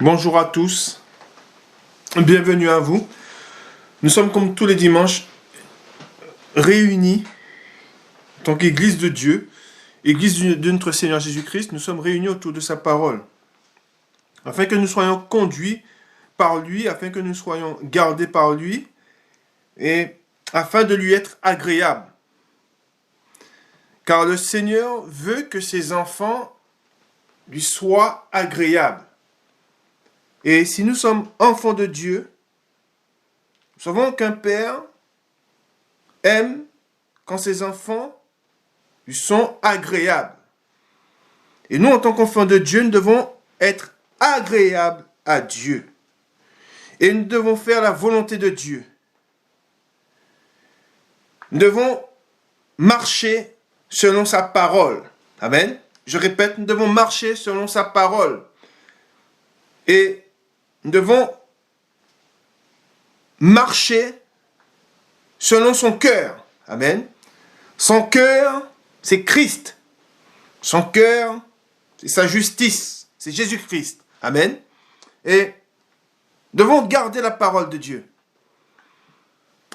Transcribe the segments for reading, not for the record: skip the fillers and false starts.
Bonjour à tous, bienvenue à vous. Nous sommes comme tous les dimanches réunis en tant qu'Église de Dieu, Église de notre Seigneur Jésus-Christ. Nous sommes réunis autour de sa parole, afin que nous soyons conduits par lui, afin que nous soyons gardés par lui, et afin de lui être agréables. Car le Seigneur veut que ses enfants lui soient agréables. Et si nous sommes enfants de Dieu, nous savons qu'un père aime quand ses enfants lui sont agréables. Et nous, en tant qu'enfants de Dieu, nous devons être agréables à Dieu. Et nous devons faire la volonté de Dieu. Nous devons marcher selon sa parole. Amen. Je répète, nous devons marcher selon sa parole. Et nous devons marcher selon son cœur. Amen. Son cœur, c'est Christ. Son cœur, c'est sa justice. C'est Jésus-Christ. Amen. Et nous devons garder la parole de Dieu.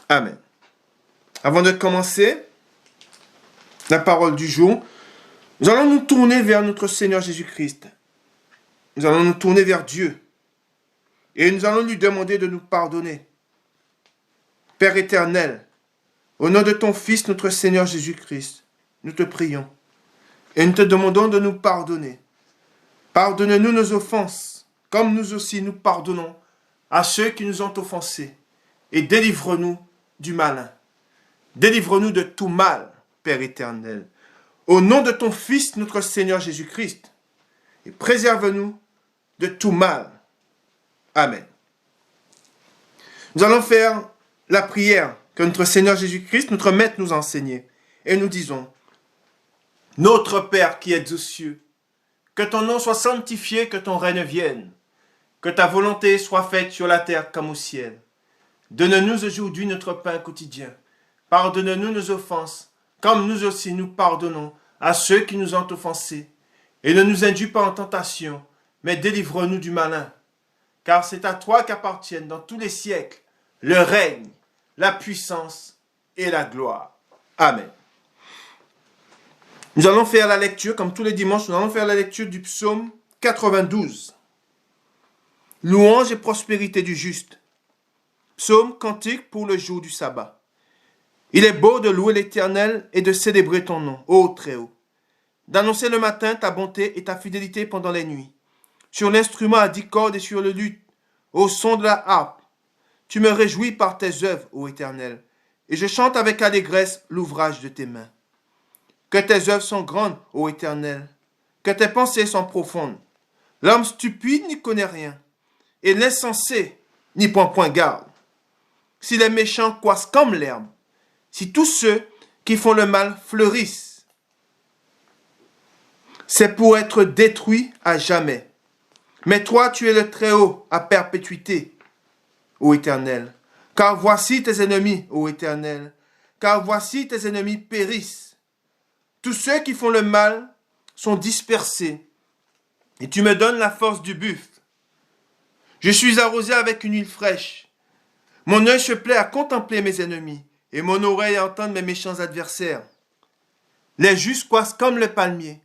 Amen. Avant de commencer la parole du jour, nous allons nous tourner vers notre Seigneur Jésus-Christ. Nous allons nous tourner vers Dieu. Et nous allons lui demander de nous pardonner. Père éternel, au nom de ton Fils, notre Seigneur Jésus-Christ, nous te prions. Et nous te demandons de nous pardonner. Pardonne-nous nos offenses, comme nous aussi nous pardonnons à ceux qui nous ont offensés. Et délivre-nous du malin. Délivre-nous de tout mal, Père éternel. Au nom de ton Fils, notre Seigneur Jésus-Christ. Et préserve-nous de tout mal. Amen. Nous allons faire la prière que notre Seigneur Jésus-Christ, notre Maître, nous a enseignée. Et nous disons, Notre Père qui es aux cieux, que ton nom soit sanctifié, que ton règne vienne, que ta volonté soit faite sur la terre comme au ciel. Donne-nous aujourd'hui notre pain quotidien. Pardonne-nous nos offenses, comme nous aussi nous pardonnons à ceux qui nous ont offensés. Et ne nous induis pas en tentation, mais délivre-nous du malin. Car c'est à toi qu'appartiennent dans tous les siècles le règne, la puissance et la gloire. Amen. Nous allons faire la lecture, comme tous les dimanches, nous allons faire la lecture du psaume 92. Louange et prospérité du juste. Psaume cantique pour le jour du sabbat. Il est beau de louer l'Éternel et de célébrer ton nom, ô Très-Haut. D'annoncer le matin ta bonté et ta fidélité pendant les nuits. Sur l'instrument à 10 cordes et sur le luth, au son de la harpe. Tu me réjouis par tes œuvres, ô Éternel, et je chante avec allégresse l'ouvrage de tes mains. Que tes œuvres sont grandes, ô Éternel, que tes pensées sont profondes. L'homme stupide n'y connaît rien, et l'insensé n'y prend point garde. Si les méchants croissent comme l'herbe, si tous ceux qui font le mal fleurissent, c'est pour être détruits à jamais. Mais toi, tu es le Très-Haut à perpétuité, ô Éternel. Car voici tes ennemis, ô Éternel. Car voici tes ennemis périssent. Tous ceux qui font le mal sont dispersés. Et tu me donnes la force du buffle. Je suis arrosé avec une huile fraîche. Mon œil se plaît à contempler mes ennemis, et mon oreille à entendre mes méchants adversaires. Les justes croissent comme le palmier.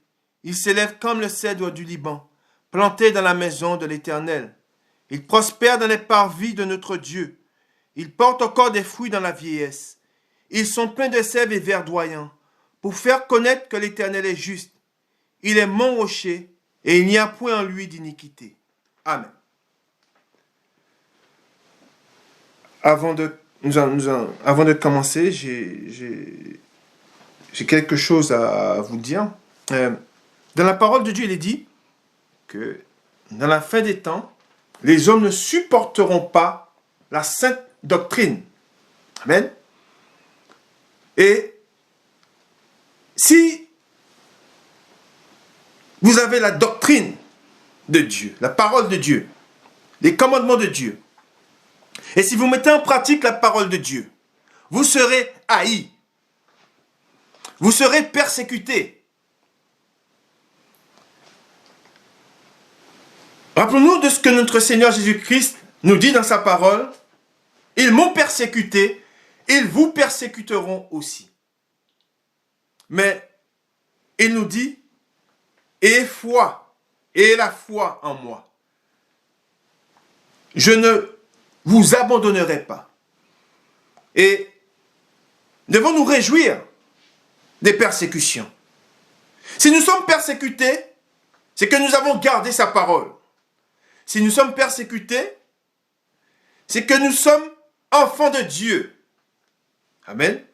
Ils s'élèvent comme le cèdre du Liban, plantés dans la maison de l'Éternel. Ils prospèrent dans les parvis de notre Dieu. Ils portent encore des fruits dans la vieillesse. Ils sont pleins de sève et verdoyants, pour faire connaître que l'Éternel est juste. Il est mon rocher, et il n'y a point en lui d'iniquité. Amen. Avant de commencer, j'ai quelque chose à vous dire. Dans la parole de Dieu, il est dit que dans la fin des temps, les hommes ne supporteront pas la sainte doctrine. Amen. Et si vous avez la doctrine de Dieu, la parole de Dieu, les commandements de Dieu, et si vous mettez en pratique la parole de Dieu, vous serez haïs. Vous serez persécutés. Rappelons-nous de ce que notre Seigneur Jésus-Christ nous dit dans sa parole. Ils m'ont persécuté, ils vous persécuteront aussi. Mais il nous dit, et la foi en moi. Je ne vous abandonnerai pas. Et devons nous réjouir des persécutions. Si nous sommes persécutés, c'est que nous avons gardé sa parole. Si nous sommes persécutés, c'est que nous sommes enfants de Dieu. Amen.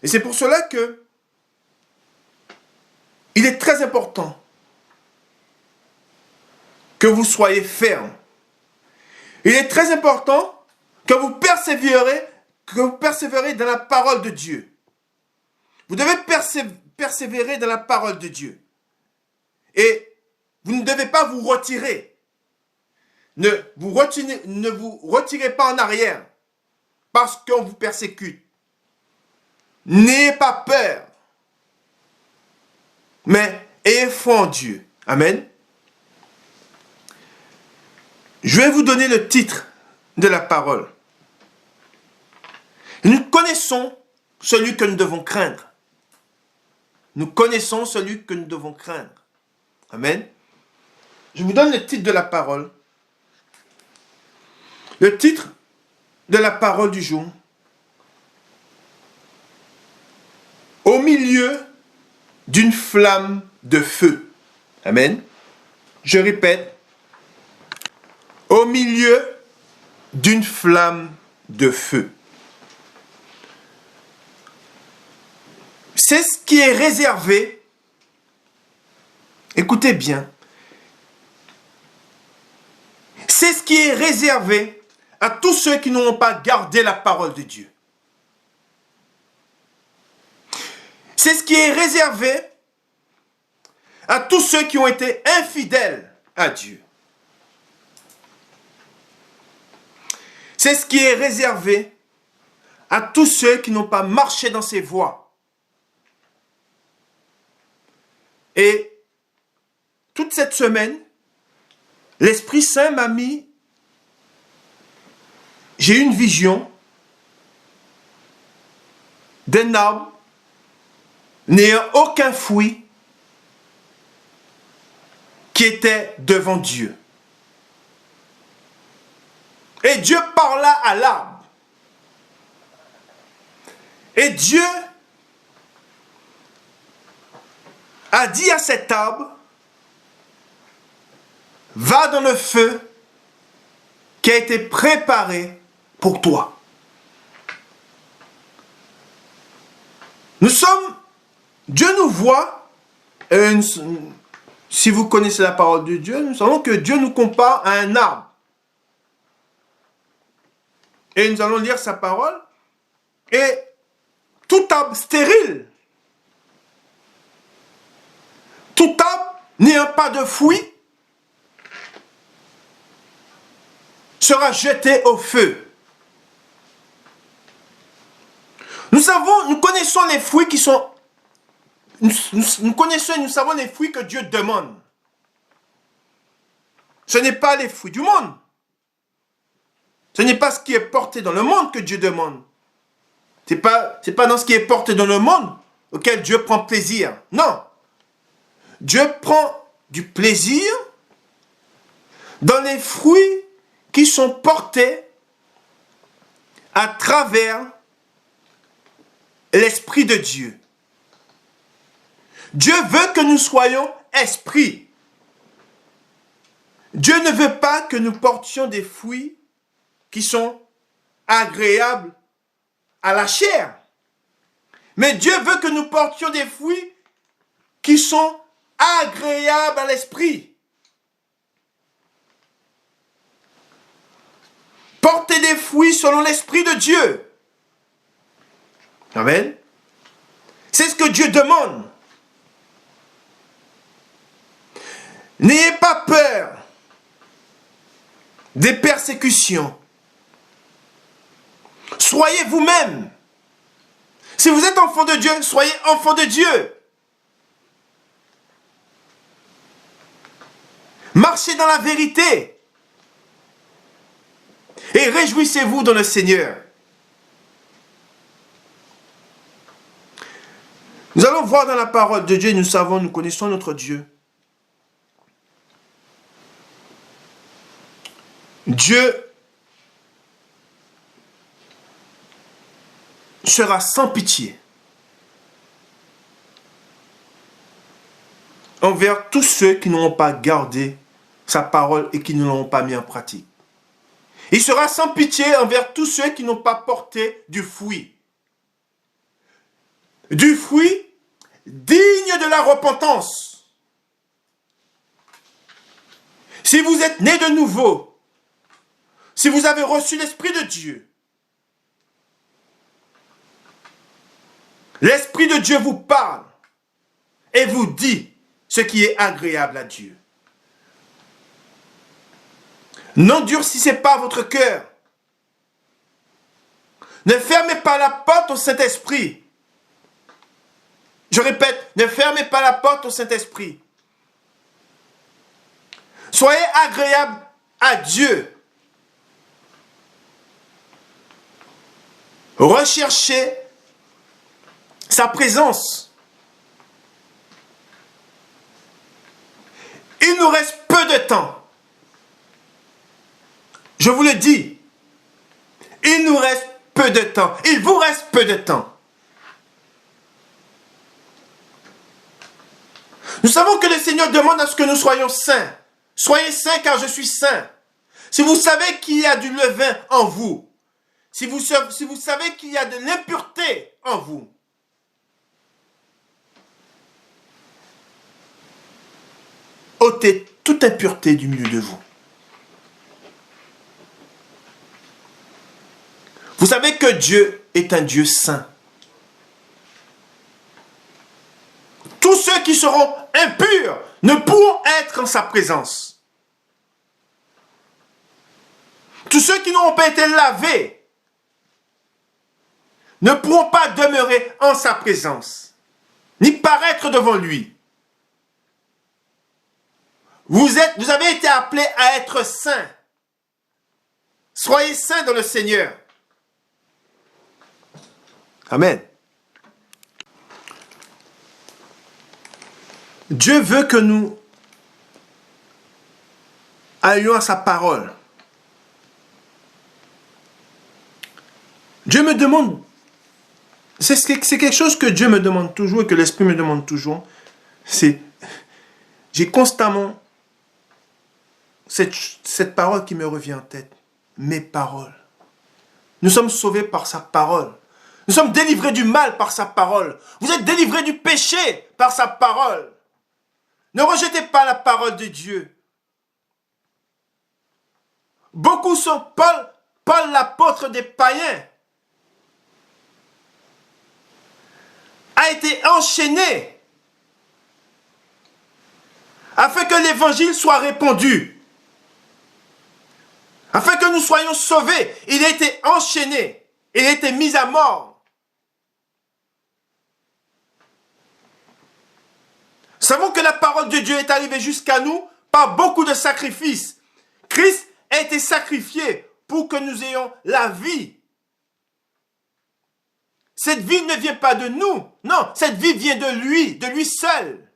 Et c'est pour cela que il est très important que vous soyez fermes. Il est très important que vous persévérez dans la parole de Dieu. Vous devez persévérer dans la parole de Dieu. Et vous ne devez pas vous retirer. Ne vous retirez pas en arrière parce qu'on vous persécute. N'ayez pas peur, mais ayez foi en Dieu. Amen. Je vais vous donner le titre de la parole. Nous connaissons celui que nous devons craindre. Nous connaissons celui que nous devons craindre. Amen. Je vous donne le titre de la parole. Le titre de la parole du jour. Au milieu d'une flamme de feu. Amen. Je répète. Au milieu d'une flamme de feu. C'est ce qui est réservé. Écoutez bien. C'est ce qui est réservé à tous ceux qui n'ont pas gardé la parole de Dieu. C'est ce qui est réservé à tous ceux qui ont été infidèles à Dieu. C'est ce qui est réservé à tous ceux qui n'ont pas marché dans ses voies. Et toute cette semaine, l'Esprit Saint m'a mis, j'ai eu une vision d'un arbre n'ayant aucun fruit qui était devant Dieu. Et Dieu parla à l'arbre. Et Dieu a dit à cet arbre, va dans le feu qui a été préparé pour toi. Dieu nous voit, si vous connaissez la parole de Dieu, nous savons que Dieu nous compare à un arbre. Et nous allons lire sa parole. Et tout arbre stérile, tout arbre n'ayant pas de fruits, sera jeté au feu. Nous connaissons les fruits qui sont... Nous connaissons et nous savons les fruits que Dieu demande. Ce n'est pas les fruits du monde. Ce n'est pas ce qui est porté dans le monde que Dieu demande. Ce n'est pas dans ce qui est porté dans le monde auquel Dieu prend plaisir. Non. Dieu prend du plaisir dans les fruits qui sont portés à travers l'Esprit de Dieu. Dieu veut que nous soyons esprits. Dieu ne veut pas que nous portions des fruits qui sont agréables à la chair. Mais Dieu veut que nous portions des fruits qui sont agréables à l'esprit. Portez des fruits selon l'Esprit de Dieu. Amen. C'est ce que Dieu demande. N'ayez pas peur des persécutions. Soyez vous-même. Si vous êtes enfant de Dieu, soyez enfant de Dieu. Marchez dans la vérité. Et réjouissez-vous dans le Seigneur. Nous allons voir dans la parole de Dieu, nous connaissons notre Dieu. Dieu sera sans pitié envers tous ceux qui n'auront pas gardé sa parole et qui ne l'auront pas mis en pratique. Il sera sans pitié envers tous ceux qui n'ont pas porté du fruit. Du fruit digne de la repentance. Si vous êtes né de nouveau, si vous avez reçu l'Esprit de Dieu, l'Esprit de Dieu vous parle et vous dit ce qui est agréable à Dieu. N'endurcissez pas votre cœur. Ne fermez pas la porte au Saint-Esprit. Je répète, ne fermez pas la porte au Saint-Esprit. Soyez agréable à Dieu. Recherchez sa présence. Il nous reste peu de temps. Je vous le dis, il nous reste peu de temps. Il vous reste peu de temps. Nous savons que le Seigneur demande à ce que nous soyons saints. Soyez saints car je suis saint. Si vous savez qu'il y a du levain en vous, si vous savez qu'il y a de l'impureté en vous, ôtez toute impureté du milieu de vous. Vous savez que Dieu est un Dieu saint. Tous ceux qui seront impurs ne pourront être en sa présence. Tous ceux qui n'auront pas été lavés ne pourront pas demeurer en sa présence, ni paraître devant lui. Vous avez été appelés à être saints. Soyez saints dans le Seigneur. Amen. Dieu veut que nous allions à sa parole. Dieu me demande, c'est quelque chose que Dieu me demande toujours et que l'Esprit me demande toujours. J'ai constamment cette parole qui me revient en tête. Mes paroles. Nous sommes sauvés par sa parole. Nous sommes délivrés du mal par sa parole. Vous êtes délivrés du péché par sa parole. Ne rejetez pas la parole de Dieu. Beaucoup sont Paul l'apôtre des païens, a été enchaîné afin que l'évangile soit répandu, afin que nous soyons sauvés. Il a été enchaîné, il a été mis à mort. Savons que la parole de Dieu est arrivée jusqu'à nous par beaucoup de sacrifices. Christ a été sacrifié pour que nous ayons la vie. Cette vie ne vient pas de nous. Non, cette vie vient de lui seul.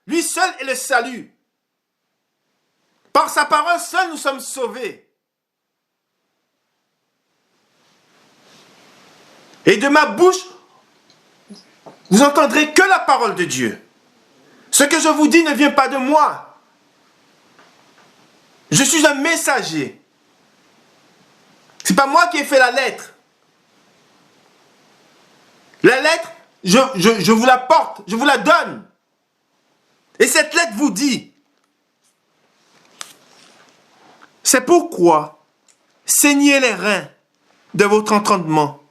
Lui seul est le salut. Par sa parole seule, nous sommes sauvés. Et de ma bouche, vous entendrez que la parole de Dieu. Ce que je vous dis ne vient pas de moi. Je suis un messager. Ce n'est pas moi qui ai fait la lettre. La lettre, je vous la porte, je vous la donne. Et cette lettre vous dit, c'est pourquoi saignez les reins de votre entendement.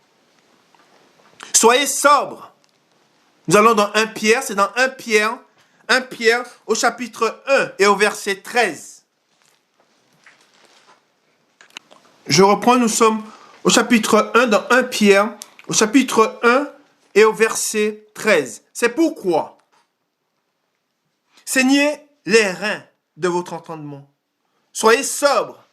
Soyez sobres. Nous allons dans 1 Pierre, c'est dans 1 Pierre au chapitre 1 et au verset 13. Je reprends, nous sommes au chapitre 1 dans 1 Pierre, au chapitre 1 et au verset 13. C'est pourquoi saignez les reins de votre entendement. Soyez sobres.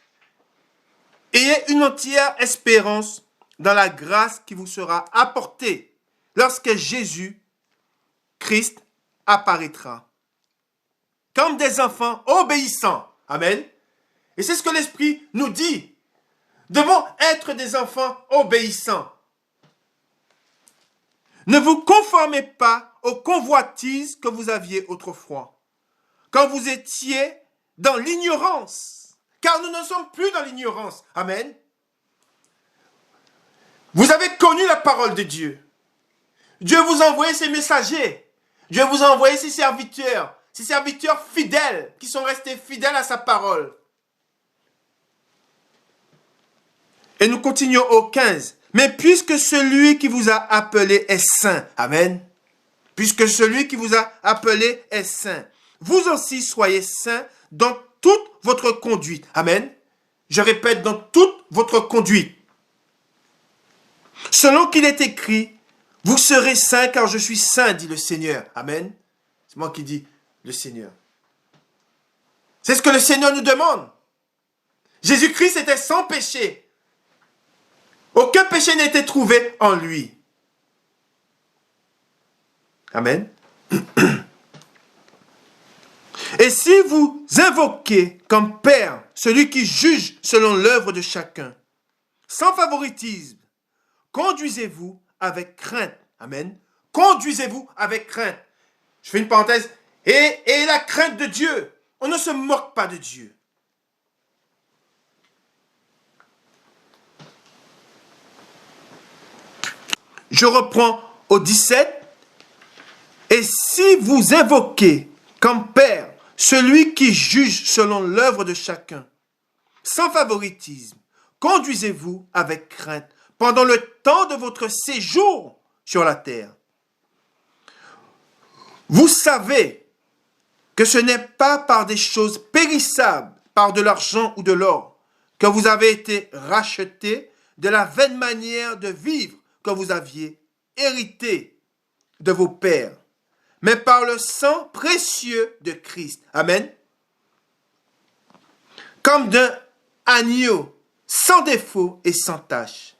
Ayez une entière espérance dans la grâce qui vous sera apportée lorsque Jésus, Christ, apparaîtra. Comme des enfants obéissants. Amen. Et c'est ce que l'Esprit nous dit. Devons être des enfants obéissants. Ne vous conformez pas aux convoitises que vous aviez autrefois, quand vous étiez dans l'ignorance, car nous ne sommes plus dans l'ignorance. Amen. Vous avez connu la parole de Dieu. Dieu vous a envoyé ses messagers. Dieu vous a envoyé ses serviteurs fidèles, qui sont restés fidèles à sa parole. Et nous continuons au 15. Mais puisque celui qui vous a appelé est saint, amen, puisque celui qui vous a appelé est saint, vous aussi soyez saints dans toute votre conduite, amen. Je répète, dans toute votre conduite. Selon qu'il est écrit, vous serez saints car je suis saint, dit le Seigneur, amen. C'est moi qui dis le Seigneur. C'est ce que le Seigneur nous demande. Jésus-Christ était sans péché. Aucun péché n'a été trouvé en lui. Amen. Et si vous invoquez comme Père celui qui juge selon l'œuvre de chacun, sans favoritisme, conduisez-vous avec crainte. Amen. Conduisez-vous avec crainte. Je fais une parenthèse. Et la crainte de Dieu. On ne se moque pas de Dieu. Je reprends au 17. Et si vous invoquez comme Père celui qui juge selon l'œuvre de chacun, sans favoritisme, conduisez-vous avec crainte pendant le temps de votre séjour sur la terre. Vous savez que ce n'est pas par des choses périssables, par de l'argent ou de l'or, que vous avez été rachetés de la vaine manière de vivre que vous aviez hérité de vos pères, mais par le sang précieux de Christ. Amen. Comme d'un agneau sans défaut et sans tache,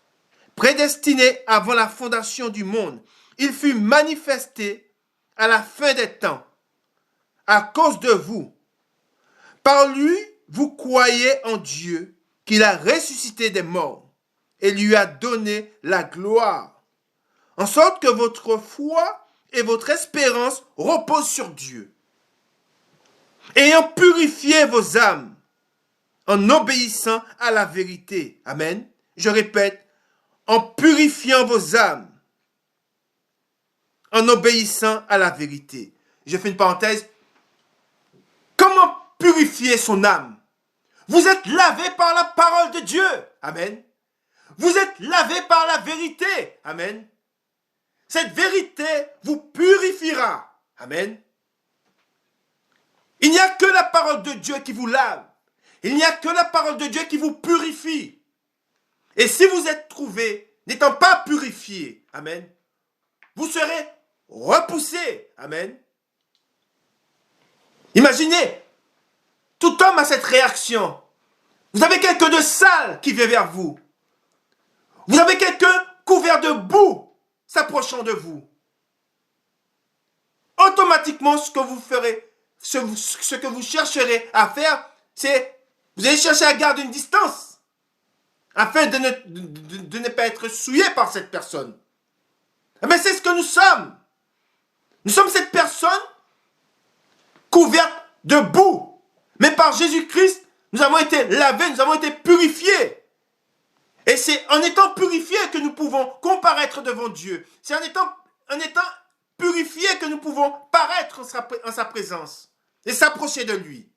prédestiné avant la fondation du monde, il fut manifesté à la fin des temps, à cause de vous. Par lui, vous croyez en Dieu, qu'il a ressuscité des morts et lui a donné la gloire, en sorte que votre foi et votre espérance reposent sur Dieu. Ayant purifié vos âmes en obéissant à la vérité. Amen. Je répète, en purifiant vos âmes en obéissant à la vérité. Je fais une parenthèse. Comment purifier son âme? Vous êtes lavé par la parole de Dieu. Amen. Vous êtes lavé par la vérité. Amen. Cette vérité vous purifiera. Amen. Il n'y a que la parole de Dieu qui vous lave. Il n'y a que la parole de Dieu qui vous purifie. Et si vous êtes trouvé n'étant pas purifié, amen, vous serez repoussé. Amen. Imaginez, tout homme a cette réaction. Vous avez quelqu'un de sale qui vient vers vous. Vous avez quelqu'un couvert de boue s'approchant de vous. Automatiquement, ce que vous ferez, ce que vous chercherez à faire, c'est vous allez chercher à garder une distance afin de ne pas être souillé par cette personne. Mais c'est ce que nous sommes. Nous sommes cette personne couverte de boue. Mais par Jésus-Christ, nous avons été lavés, nous avons été purifiés. Et c'est en étant purifiés que nous pouvons comparaître devant Dieu. C'est en étant purifiés que nous pouvons paraître en sa présence et s'approcher de lui.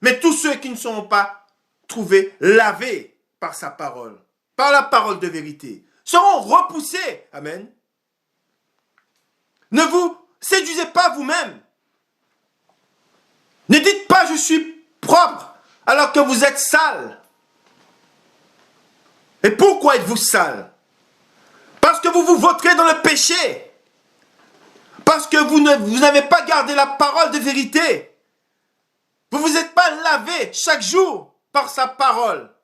Mais tous ceux qui ne seront pas trouvés lavés par sa parole, par la parole de vérité, seront repoussés. Amen. Ne vous séduisez pas vous-même. Ne dites pas je suis propre alors que vous êtes sale. Et pourquoi êtes-vous sale? Parce que vous vous vautrez dans le péché. Parce que vous n'avez pas gardé la parole de vérité. Vous ne vous êtes pas lavé chaque jour par sa parole.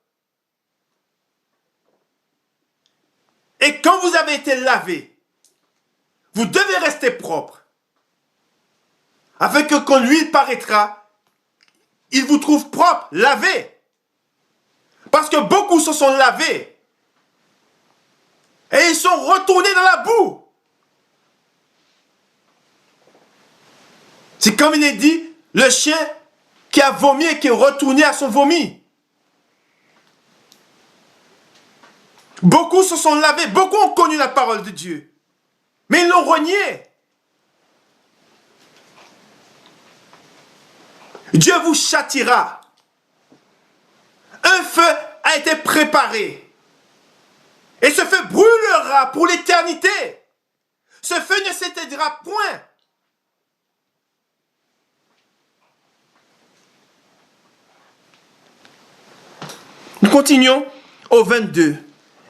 Et quand vous avez été lavé, vous devez rester propre. Afin que quand lui paraîtra, il vous trouve propre, lavé. Parce que beaucoup se sont lavés. Et ils sont retournés dans la boue. C'est comme il est dit, le chien qui a vomi et qui est retourné à son vomi. Beaucoup se sont lavés, beaucoup ont connu la parole de Dieu. Mais ils l'ont renié. Dieu vous châtira. Un feu a été préparé. Et ce feu brûlera pour l'éternité. Ce feu ne s'éteindra point. Nous continuons au 22.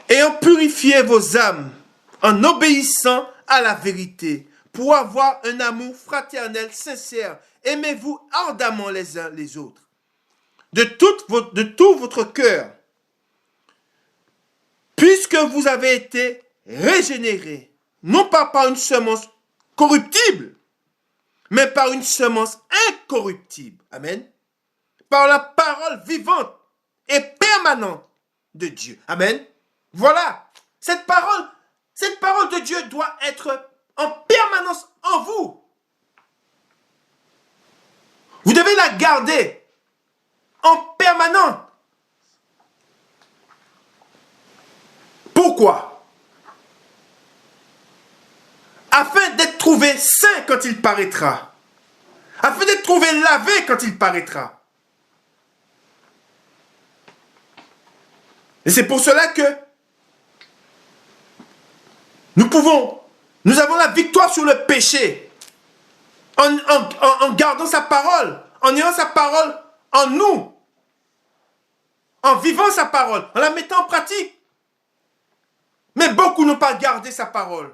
Ayant purifié vos âmes en obéissant à la vérité, pour avoir un amour fraternel sincère, aimez-vous ardemment les uns les autres, de tout votre cœur, puisque vous avez été régénérés, non pas par une semence corruptible, mais par une semence incorruptible. Amen. Par la parole vivante et permanente de Dieu. Amen. Voilà. Cette parole de Dieu doit être en permanence en vous. Vous devez la garder en permanence. Pourquoi? Afin d'être trouvé saint quand il paraîtra. Afin d'être trouvé lavé quand il paraîtra. Et c'est pour cela que nous avons la victoire sur le péché en gardant sa parole, en ayant sa parole en nous, en vivant sa parole, en la mettant en pratique. Mais beaucoup n'ont pas gardé sa parole.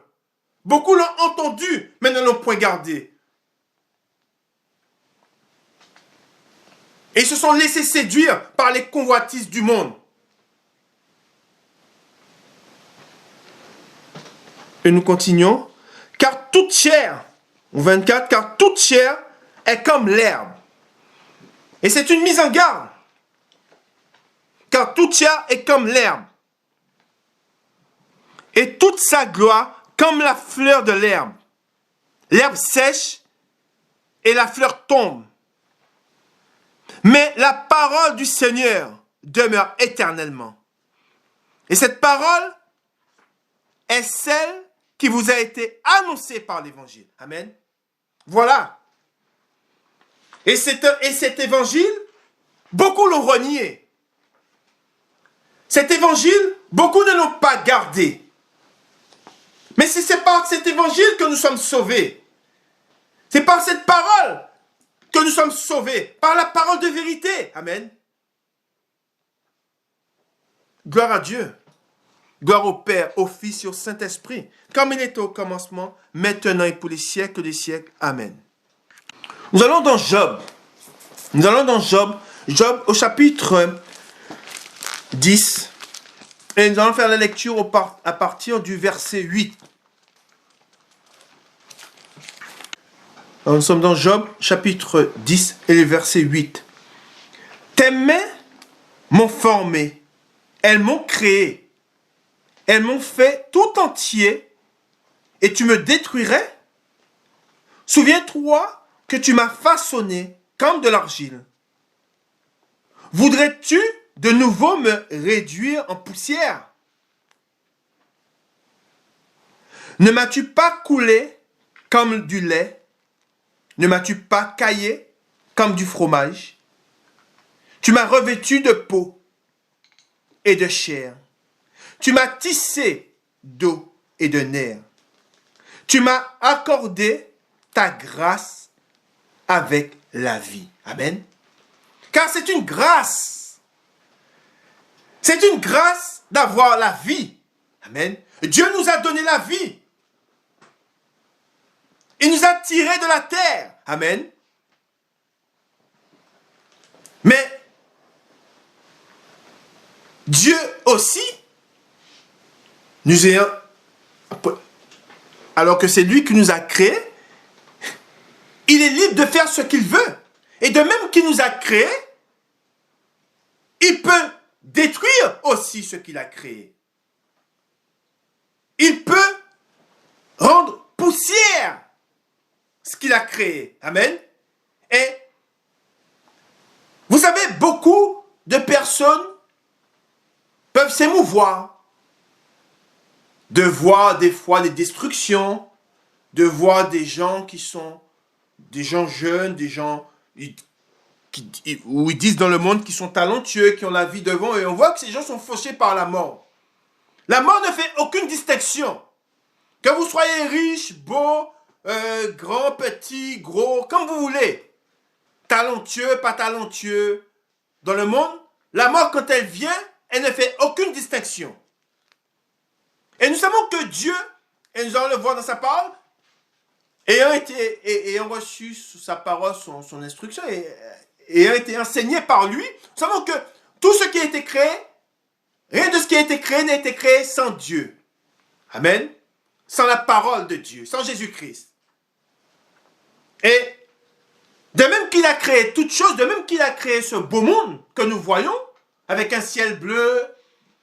Beaucoup l'ont entendu, mais ne l'ont point gardé. Et ils se sont laissés séduire par les convoitises du monde. Et nous continuons. Car toute chair, au 24, car toute chair est comme l'herbe. Et c'est une mise en garde. Car toute chair est comme l'herbe. Et toute sa gloire comme la fleur de l'herbe. L'herbe sèche et la fleur tombe. Mais la parole du Seigneur demeure éternellement. Et cette parole est celle qui vous a été annoncée par l'évangile. Amen. Voilà. Et cet évangile, beaucoup l'ont renié. Cet évangile, beaucoup ne l'ont pas gardé. Mais c'est par cet évangile que nous sommes sauvés. C'est par cette parole que nous sommes sauvés. Par la parole de vérité. Amen. Gloire à Dieu. Gloire au Père, au Fils et au Saint-Esprit, comme il était au commencement, maintenant et pour les siècles des siècles. Amen. Nous allons dans Job. Nous allons dans Job. Job au chapitre 10. Et nous allons faire la lecture à partir du verset 8. Alors, nous sommes dans Job, chapitre 10 et le verset 8. Tes mains m'ont formé, elles m'ont créé. Elles m'ont fait tout entier et tu me détruirais? Souviens-toi que tu m'as façonné comme de l'argile. Voudrais-tu de nouveau me réduire en poussière? Ne m'as-tu pas coulé comme du lait? Ne m'as-tu pas caillé comme du fromage? Tu m'as revêtu de peau et de chair. Tu m'as tissé d'eau et de nerfs. Tu m'as accordé ta grâce avec la vie. Amen. Car c'est une grâce. C'est une grâce d'avoir la vie. Amen. Dieu nous a donné la vie. Il nous a tirés de la terre. Amen. Mais Dieu aussi, alors que c'est lui qui nous a créés, il est libre de faire ce qu'il veut. Et de même qu'il nous a créés, il peut détruire aussi ce qu'il a créé. Il peut rendre poussière ce qu'il a créé. Amen. Et vous savez, beaucoup de personnes peuvent s'émouvoir de voir des fois des destructions, de voir des gens qui sont des gens jeunes, des gens où ils disent dans le monde qu'ils sont talentueux, qui ont la vie devant, et on voit que ces gens sont fauchés par la mort. La mort ne fait aucune distinction. Que vous soyez riche, beau, grand, petit, gros, comme vous voulez, talentueux, pas talentueux, dans le monde, la mort, quand elle vient, elle ne fait aucune distinction. Et nous savons que Dieu, et nous allons le voir dans sa parole, ayant reçu sous sa parole son instruction, et ayant été enseigné par lui, nous savons que tout ce qui a été créé, rien de ce qui a été créé n'a été créé sans Dieu. Amen. Sans la parole de Dieu, sans Jésus-Christ. Et de même qu'il a créé toutes choses, de même qu'il a créé ce beau monde que nous voyons, avec un ciel bleu,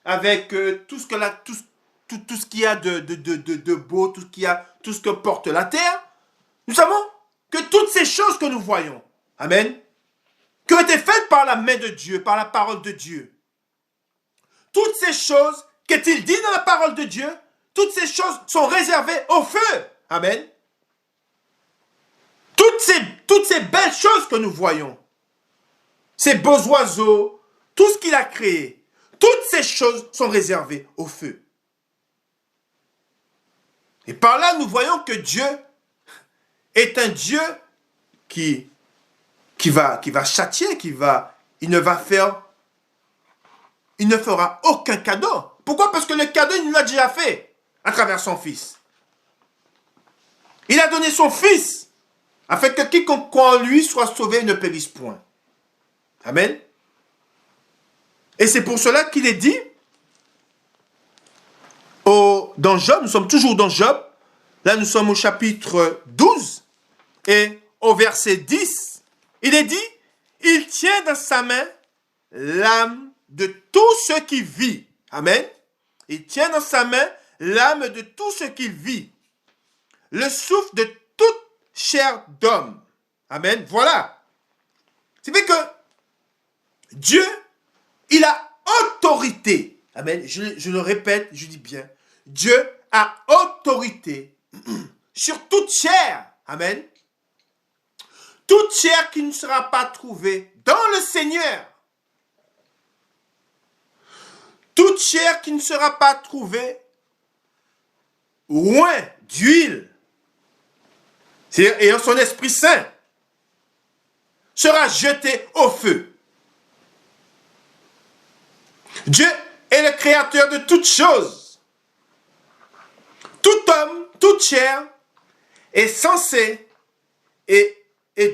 avec tout ce qu'il y a de beau, tout ce que porte la terre, nous savons que toutes ces choses que nous voyons, amen, qui ont été faites par la main de Dieu, par la parole de Dieu, toutes ces choses, qu'est-il dit dans la parole de Dieu? Toutes ces choses sont réservées au feu. Amen. Toutes ces belles choses que nous voyons, ces beaux oiseaux, tout ce qu'il a créé, toutes ces choses sont réservées au feu. Et par là, nous voyons que Dieu est un Dieu qui va châtier, il ne fera aucun cadeau. Pourquoi? Parce que le cadeau, il nous l'a déjà fait à travers son Fils. Il a donné son Fils afin que quiconque croit en lui soit sauvé et ne périsse point. Amen. Et c'est pour cela qu'il est dit dans Job, nous sommes toujours dans Job, là nous sommes au chapitre 12 et au verset 10, il est dit, il tient dans sa main l'âme de tout ce qui vit. Amen. Il tient dans sa main l'âme de tout ce qui vit, le souffle de toute chair d'homme. Amen. Voilà. C'est fait que Dieu, il a autorité. Amen. Je le répète, je dis bien. Dieu a autorité sur toute chair. Amen. Toute chair qui ne sera pas trouvée dans le Seigneur. Toute chair qui ne sera pas trouvée loin d'huile, c'est-à-dire ayant son Esprit Saint, sera jetée au feu. Dieu est le créateur de toutes choses. Tout homme, toute chair est censé et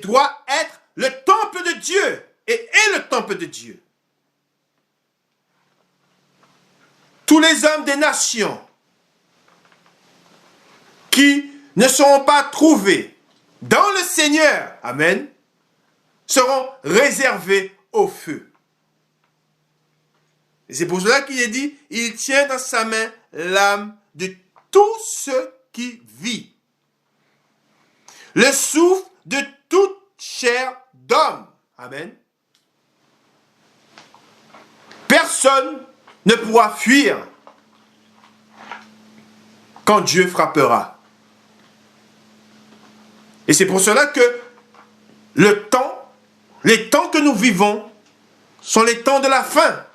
doit être le temple de Dieu et est le temple de Dieu. Tous les hommes des nations qui ne seront pas trouvés dans le Seigneur, amen, seront réservés au feu. Et c'est pour cela qu'il est dit, il tient dans sa main l'âme de tout ce qui vit, le souffle de toute chair d'homme. Amen. Personne ne pourra fuir quand Dieu frappera. Et c'est pour cela que les temps que nous vivons sont les temps de la fin.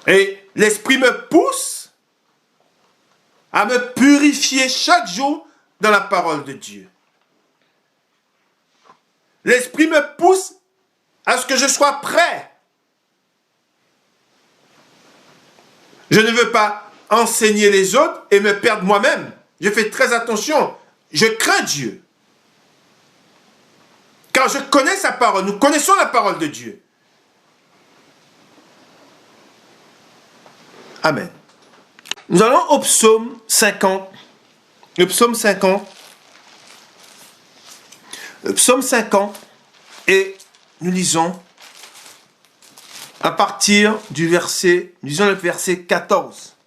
Et l'Esprit me pousse à me purifier chaque jour dans la parole de Dieu. L'Esprit me pousse à ce que je sois prêt. Je ne veux pas enseigner les autres et me perdre moi-même. Je fais très attention. Je crains Dieu. Car je connais sa parole. Nous connaissons la parole de Dieu. Amen. Nous allons au psaume 50. Le psaume 50. Le psaume 50. Et nous lisons à partir du verset, nous lisons le verset 14.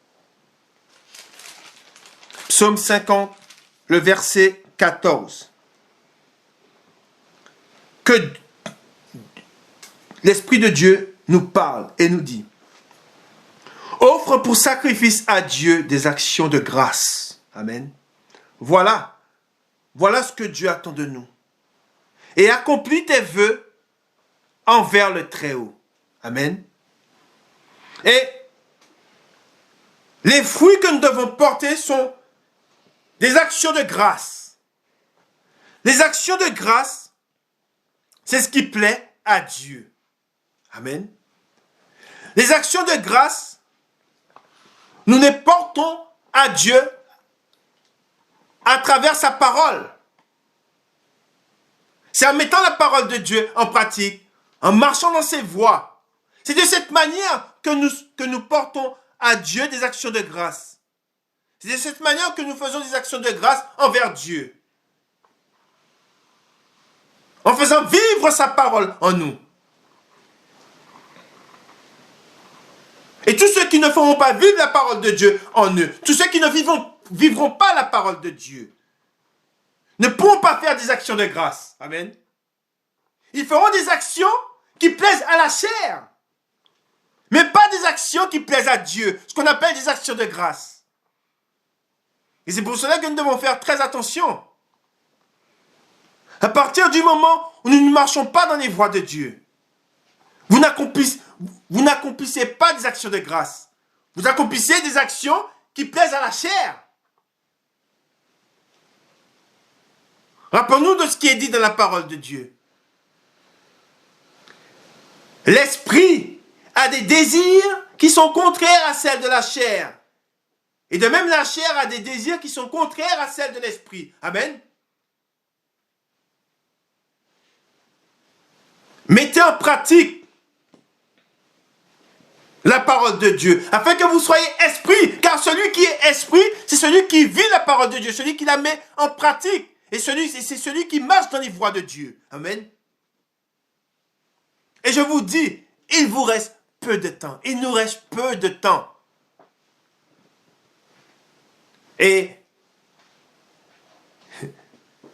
Psaume 50, le verset 14. Que l'Esprit de Dieu nous parle et nous dit: offre pour sacrifice à Dieu des actions de grâce. Amen. Voilà ce que Dieu attend de nous. Et accomplis tes vœux envers le Très-Haut. Amen. Et les fruits que nous devons porter sont des actions de grâce. Les actions de grâce, c'est ce qui plaît à Dieu. Amen. Les actions de grâce, nous les portons à Dieu à travers sa parole. C'est en mettant la parole de Dieu en pratique, en marchant dans ses voies. C'est de cette manière que nous portons à Dieu des actions de grâce. C'est de cette manière que nous faisons des actions de grâce envers Dieu. En faisant vivre sa parole en nous. Et tous ceux qui ne feront pas vivre la parole de Dieu en eux, tous ceux qui ne vivront pas la parole de Dieu, ne pourront pas faire des actions de grâce. Amen. Ils feront des actions qui plaisent à la chair, mais pas des actions qui plaisent à Dieu, ce qu'on appelle des actions de grâce. Et c'est pour cela que nous devons faire très attention. À partir du moment où nous ne marchons pas dans les voies de Dieu, vous n'accomplissez pas des actions de grâce. Vous accomplissez des actions qui plaisent à la chair. Rappelons-nous de ce qui est dit dans la parole de Dieu. L'esprit a des désirs qui sont contraires à celles de la chair. Et de même, la chair a des désirs qui sont contraires à celles de l'esprit. Amen. Mettez en pratique la parole de Dieu, afin que vous soyez esprit, car celui qui est esprit, c'est celui qui vit la parole de Dieu, celui qui la met en pratique, et c'est celui qui marche dans les voies de Dieu. Amen. Et je vous dis, il vous reste peu de temps, il nous reste peu de temps. Et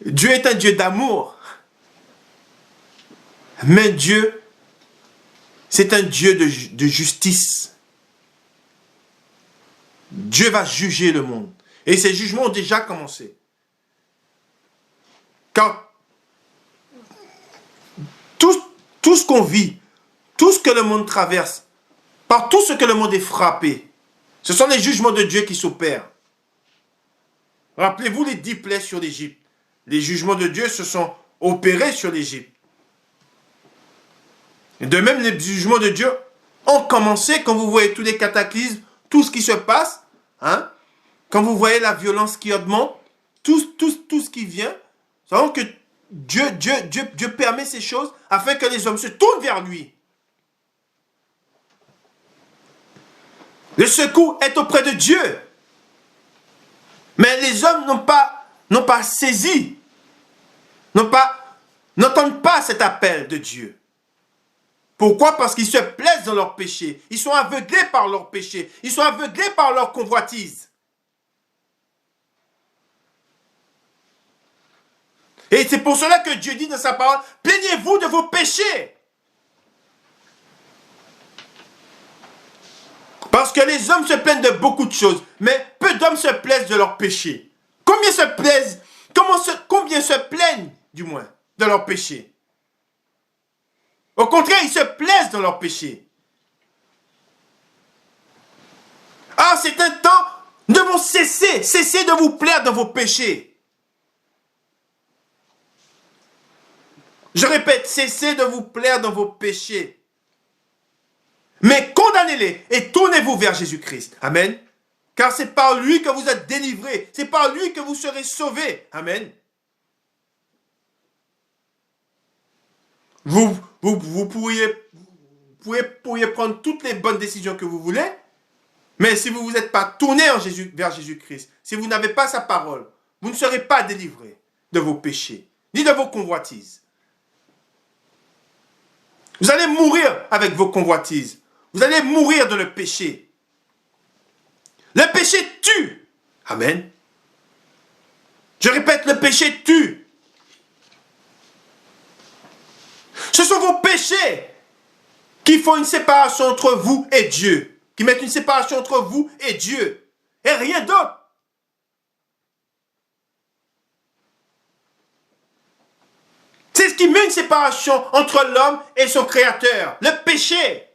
Dieu est un Dieu d'amour, mais Dieu, c'est un Dieu de justice. Dieu va juger le monde. Et ces jugements ont déjà commencé. Car tout ce qu'on vit, tout ce que le monde traverse, par tout ce que le monde est frappé, ce sont les jugements de Dieu qui s'opèrent. Rappelez-vous les 10 plaies sur l'Égypte. Les jugements de Dieu se sont opérés sur l'Égypte. De même, les jugements de Dieu ont commencé quand vous voyez tous les cataclysmes, tout ce qui se passe, hein, quand vous voyez la violence qui augmente, tout ce qui vient, savons que Dieu permet ces choses afin que les hommes se tournent vers lui. Le secours est auprès de Dieu. Mais les hommes n'ont pas saisi, n'entendent pas cet appel de Dieu. Pourquoi? Parce qu'ils se plaisent dans leur péché. Ils sont aveuglés par leur péché. Ils sont aveuglés par leur convoitise. Et c'est pour cela que Dieu dit dans sa parole, plaignez-vous de vos péchés. Parce que les hommes se plaignent de beaucoup de choses, mais peu d'hommes se plaisent de leurs péchés. Combien se plaignent, du moins, de leurs péchés? Au contraire, ils se plaisent dans leurs péchés. Ah, c'est un temps, nous devons cesser de vous plaire dans vos péchés. Je répète, cessez de vous plaire dans vos péchés. Mais condamnez-les et tournez-vous vers Jésus-Christ. Amen. Car c'est par lui que vous êtes délivrés. C'est par lui que vous serez sauvés. Amen. Vous pourriez prendre toutes les bonnes décisions que vous voulez, mais si vous ne vous êtes pas tourné vers Jésus-Christ, si vous n'avez pas sa parole, vous ne serez pas délivré de vos péchés, ni de vos convoitises. Vous allez mourir avec vos convoitises. Vous allez mourir dans le péché. Le péché tue. Amen. Je répète, le péché tue. Ce sont vos péchés qui font une séparation entre vous et Dieu. Qui mettent une séparation entre vous et Dieu. Et rien d'autre. C'est ce qui met une séparation entre l'homme et son créateur. Le péché.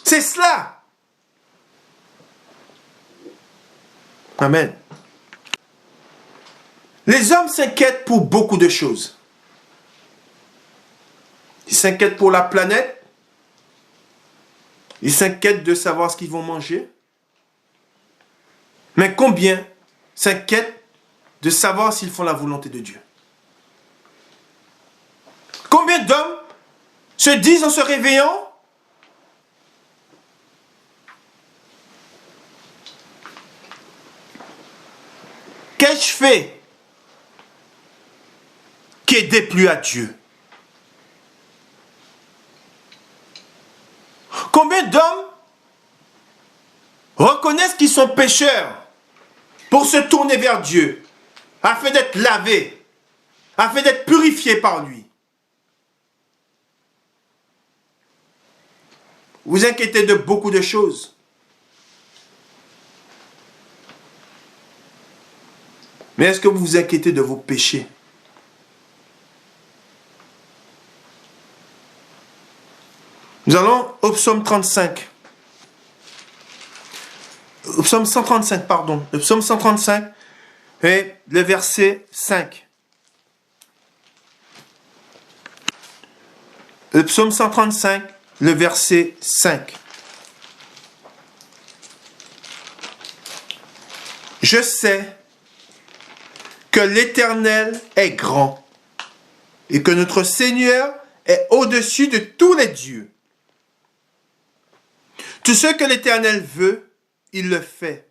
C'est cela. Amen. Les hommes s'inquiètent pour beaucoup de choses. Ils s'inquiètent pour la planète. Ils s'inquiètent de savoir ce qu'ils vont manger. Mais combien s'inquiètent de savoir s'ils font la volonté de Dieu? Combien d'hommes se disent en se réveillant: qu'ai-je fait qui est déplu à Dieu? Combien d'hommes reconnaissent qu'ils sont pécheurs pour se tourner vers Dieu, afin d'être lavés, afin d'être purifiés par lui? Vous inquiétez de beaucoup de choses. Mais est-ce que vous vous inquiétez de vos péchés? Nous allons au psaume 35. Au psaume 135, pardon. Le psaume 135 et le verset 5. Le psaume 135, le verset 5. Je sais que l'Éternel est grand et que notre Seigneur est au-dessus de tous les dieux. Tout ce que l'Éternel veut, il le fait.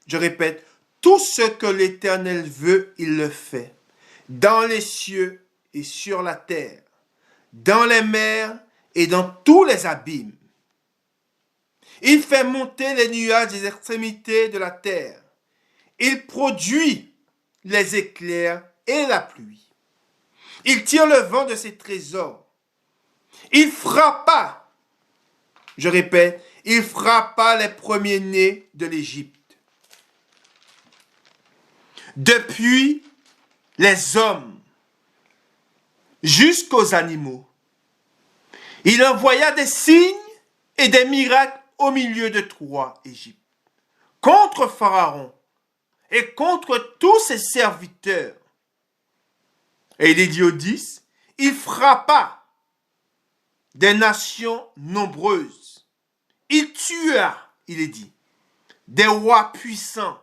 Je répète, tout ce que l'Éternel veut, il le fait. Dans les cieux et sur la terre, dans les mers et dans tous les abîmes. Il fait monter les nuages des extrémités de la terre. Il produit les éclairs et la pluie. Il tire le vent de ses trésors. Il frappa, je répète, il frappa les premiers-nés de l'Égypte. Depuis les hommes jusqu'aux animaux, il envoya des signes et des miracles au milieu de toi, Égypte, contre Pharaon et contre tous ses serviteurs. Et il est dit aux 10, il frappa des nations nombreuses. Il tua, il est dit, des rois puissants,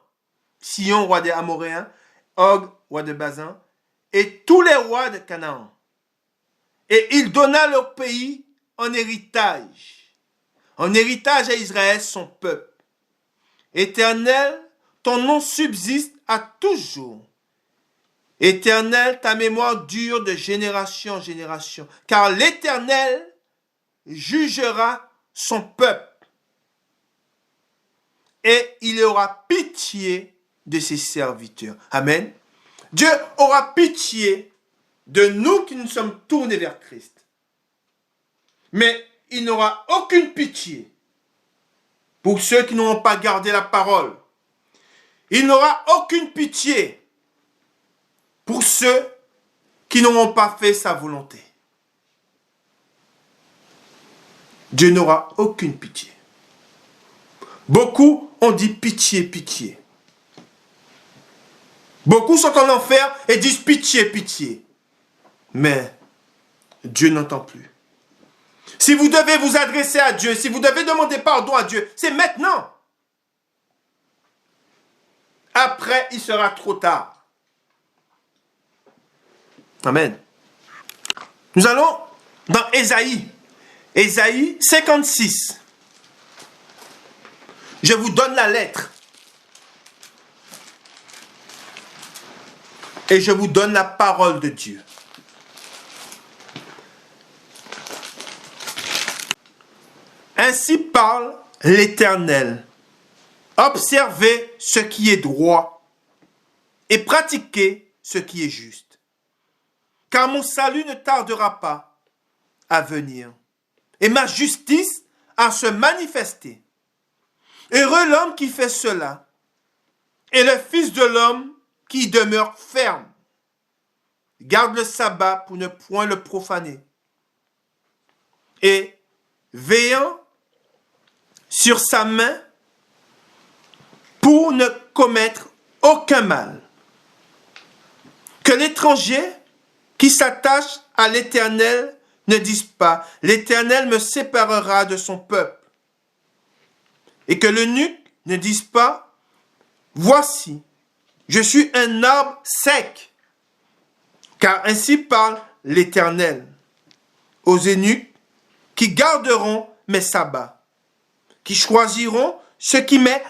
Sion, roi des Amoréens, Og, roi de Bazan, et tous les rois de Canaan. Et il donna leur pays en héritage à Israël, son peuple. Éternel, ton nom subsiste à toujours. Éternel, ta mémoire dure de génération en génération, car l'Éternel jugera son peuple et il aura pitié de ses serviteurs. Amen. Dieu aura pitié de nous qui nous sommes tournés vers Christ. Mais il n'aura aucune pitié pour ceux qui n'auront pas gardé la parole. Il n'aura aucune pitié pour ceux qui n'auront pas fait sa volonté. Dieu n'aura aucune pitié. Beaucoup ont dit pitié, pitié. Beaucoup sont en enfer et disent pitié, pitié. Mais Dieu n'entend plus. Si vous devez vous adresser à Dieu, si vous devez demander pardon à Dieu, c'est maintenant. Après, il sera trop tard. Amen. Nous allons dans Ésaïe. Ésaïe 56. Je vous donne la lettre. Et je vous donne la parole de Dieu. Ainsi parle l'Éternel. Observez ce qui est droit et pratiquez ce qui est juste. Car mon salut ne tardera pas à venir et ma justice à se manifester. Heureux l'homme qui fait cela et le Fils de l'homme qui demeure ferme. Garde le sabbat pour ne point le profaner. Et veillant sur sa main pour ne commettre aucun mal. Que l'étranger qui s'attache à l'Éternel ne dise pas, l'Éternel me séparera de son peuple. Et que l'eunuque ne dise pas, voici, je suis un arbre sec. Car ainsi parle l'Éternel aux eunuques qui garderont mes sabbats, qui choisiront ce qui m'est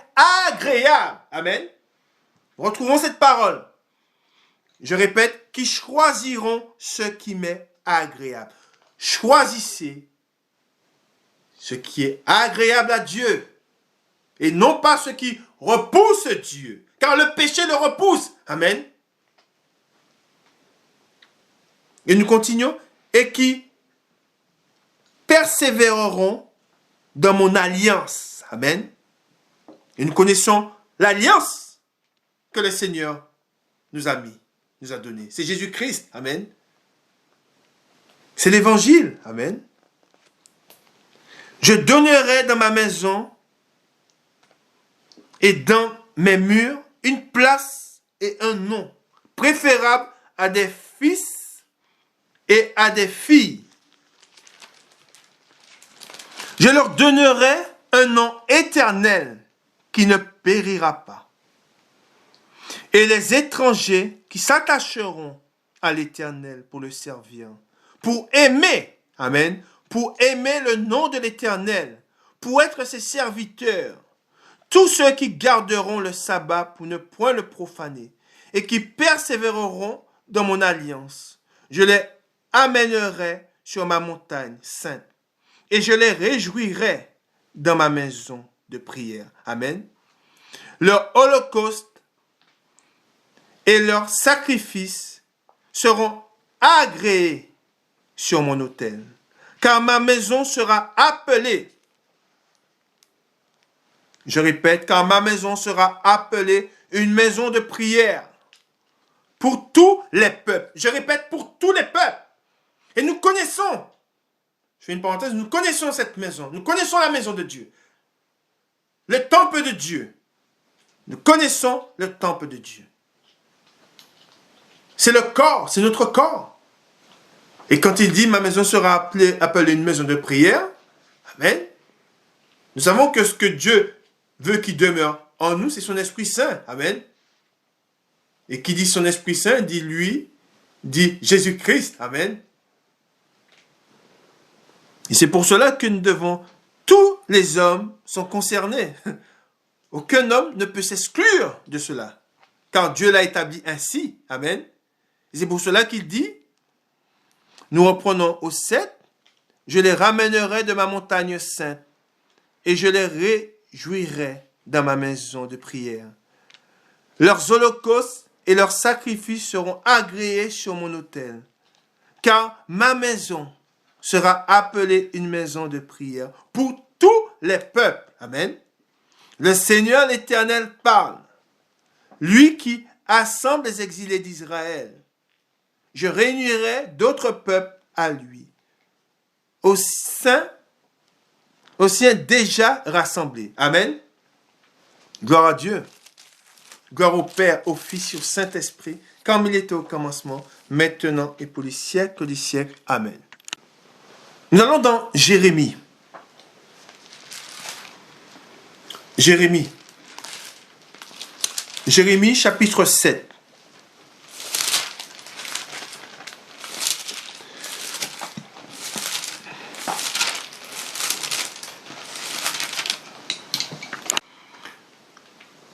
agréable. Amen. Retrouvons cette parole. Je répète, qui choisiront ce qui m'est agréable. Choisissez ce qui est agréable à Dieu et non pas ce qui repousse Dieu. Car le péché le repousse. Amen. Et nous continuons. Et qui persévéreront dans mon alliance. Amen. Et nous connaissons l'alliance que le Seigneur nous a mis, nous a donné. C'est Jésus-Christ. Amen. C'est l'évangile. Amen. Je donnerai dans ma maison et dans mes murs une place et un nom préférable à des fils et à des filles. Je leur donnerai un nom éternel qui ne périra pas. Et les étrangers qui s'attacheront à l'Éternel pour le servir, pour aimer, amen, pour aimer le nom de l'Éternel, pour être ses serviteurs, tous ceux qui garderont le sabbat pour ne point le profaner et qui persévéreront dans mon alliance, je les amènerai sur ma montagne sainte et je les réjouirai dans ma maison de prière. Amen. Leur holocauste et leurs sacrifices seront agréés sur mon autel, car ma maison sera appelée, je répète, car ma maison sera appelée une maison de prière pour tous les peuples. Je répète, pour tous les peuples. Et nous connaissons, je fais une parenthèse, nous connaissons cette maison, nous connaissons la maison de Dieu, le temple de Dieu. Nous connaissons le temple de Dieu. C'est le corps, c'est notre corps. Et quand il dit, ma maison sera appelée une maison de prière, amen, nous savons que ce que Dieu veut qui demeure en nous, c'est son Esprit Saint, amen. Et qui dit son Esprit Saint, dit lui, dit Jésus-Christ, amen. Et c'est pour cela que nous devons, tous les hommes sont concernés. Aucun homme ne peut s'exclure de cela, car Dieu l'a établi ainsi, amen. Et c'est pour cela qu'il dit, nous reprenons au 7, je les ramènerai de ma montagne sainte et je les réjouirai dans ma maison de prière. Leurs holocaustes et leurs sacrifices seront agréés sur mon autel, car ma maison sera appelée une maison de prière pour tous les peuples. Amen. Le Seigneur l'Éternel parle, lui qui assemble les exilés d'Israël. Je réunirai d'autres peuples à lui, aux siens déjà rassemblés. Amen. Gloire à Dieu. Gloire au Père, au Fils et au Saint-Esprit, comme il était au commencement, maintenant et pour les siècles des siècles. Amen. Nous allons dans Jérémie. Jérémie chapitre 7.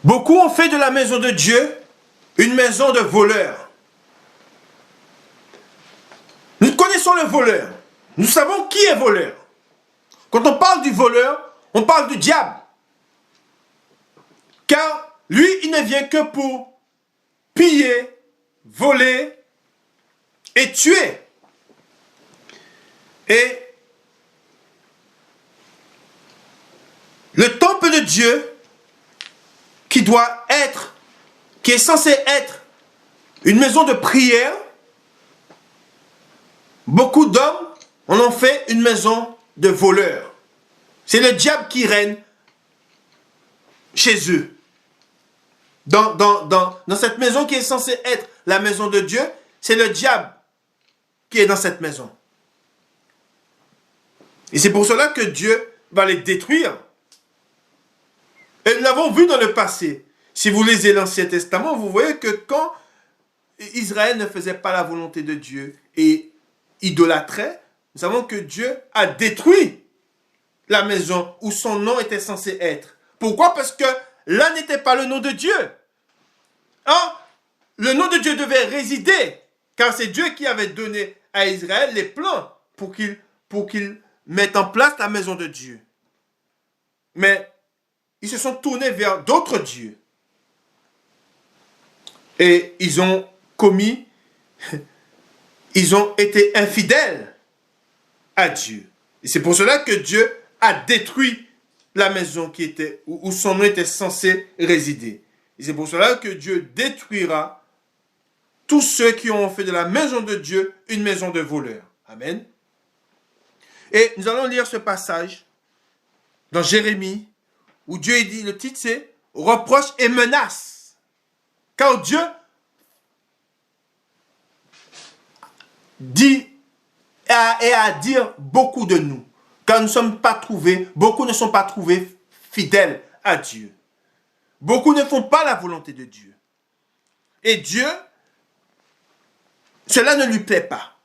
Beaucoup ont fait de la maison de Dieu une maison de voleurs. Nous connaissons le voleur. Nous savons qui est voleur. Quand on parle du voleur, on parle du diable. Car lui, il ne vient que pour piller, voler et tuer. Et le temple de Dieu, qui est censé être une maison de prière, beaucoup d'hommes en ont fait une maison de voleurs. C'est le diable qui règne chez eux. Dans cette maison qui est censée être la maison de Dieu, c'est le diable qui est dans cette maison. Et c'est pour cela que Dieu va les détruire. Et nous l'avons vu dans le passé. Si vous lisez l'Ancien Testament, vous voyez que quand Israël ne faisait pas la volonté de Dieu et idolâtrait, nous savons que Dieu a détruit la maison où son nom était censé être. Pourquoi? Parce que là n'était pas le nom de Dieu. Or, le nom de Dieu devait résider, car c'est Dieu qui avait donné à Israël les plans pour qu'il mette en place la maison de Dieu. Mais ils se sont tournés vers d'autres dieux. Et ils ont été infidèles à Dieu. Et c'est pour cela que Dieu a détruit la maison où son nom était censé résider. Et c'est pour cela que Dieu détruira tous ceux qui ont fait de la maison de Dieu une maison de voleurs. Amen. Et nous allons lire ce passage dans Jérémie, où Dieu dit, le titre c'est « Reproche et menace ». Car Dieu dit et a à dire beaucoup de nous. Car beaucoup ne sont pas trouvés fidèles à Dieu. Beaucoup ne font pas la volonté de Dieu. Et Dieu, cela ne lui plaît pas.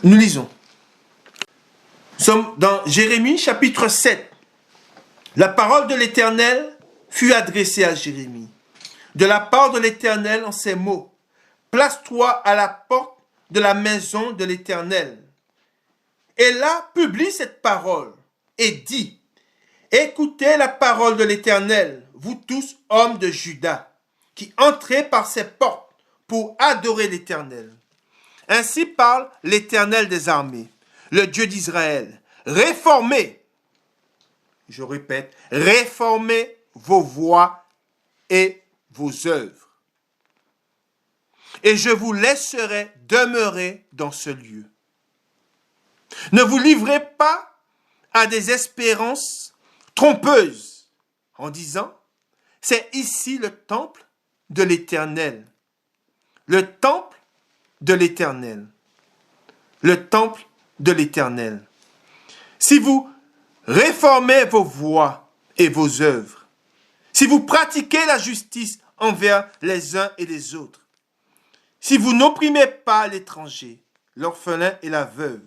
Nous lisons. Nous sommes dans Jérémie chapitre 7. La parole de l'Éternel fut adressée à Jérémie. De la part de l'Éternel en ces mots. Place-toi à la porte de la maison de l'Éternel. Et là, publie cette parole et dit, écoutez la parole de l'Éternel, vous tous hommes de Juda, qui entrez par ces portes pour adorer l'Éternel. Ainsi parle l'Éternel des armées, le Dieu d'Israël. Réformez, je répète, réformez vos voies et vos œuvres. Et je vous laisserai demeurer dans ce lieu. Ne vous livrez pas à des espérances trompeuses en disant, c'est ici le temple de l'Éternel. Le temple de l'Éternel. Le temple de l'Éternel. Si vous réformez vos voies et vos œuvres, si vous pratiquez la justice envers les uns et les autres, si vous n'opprimez pas l'étranger, l'orphelin et la veuve,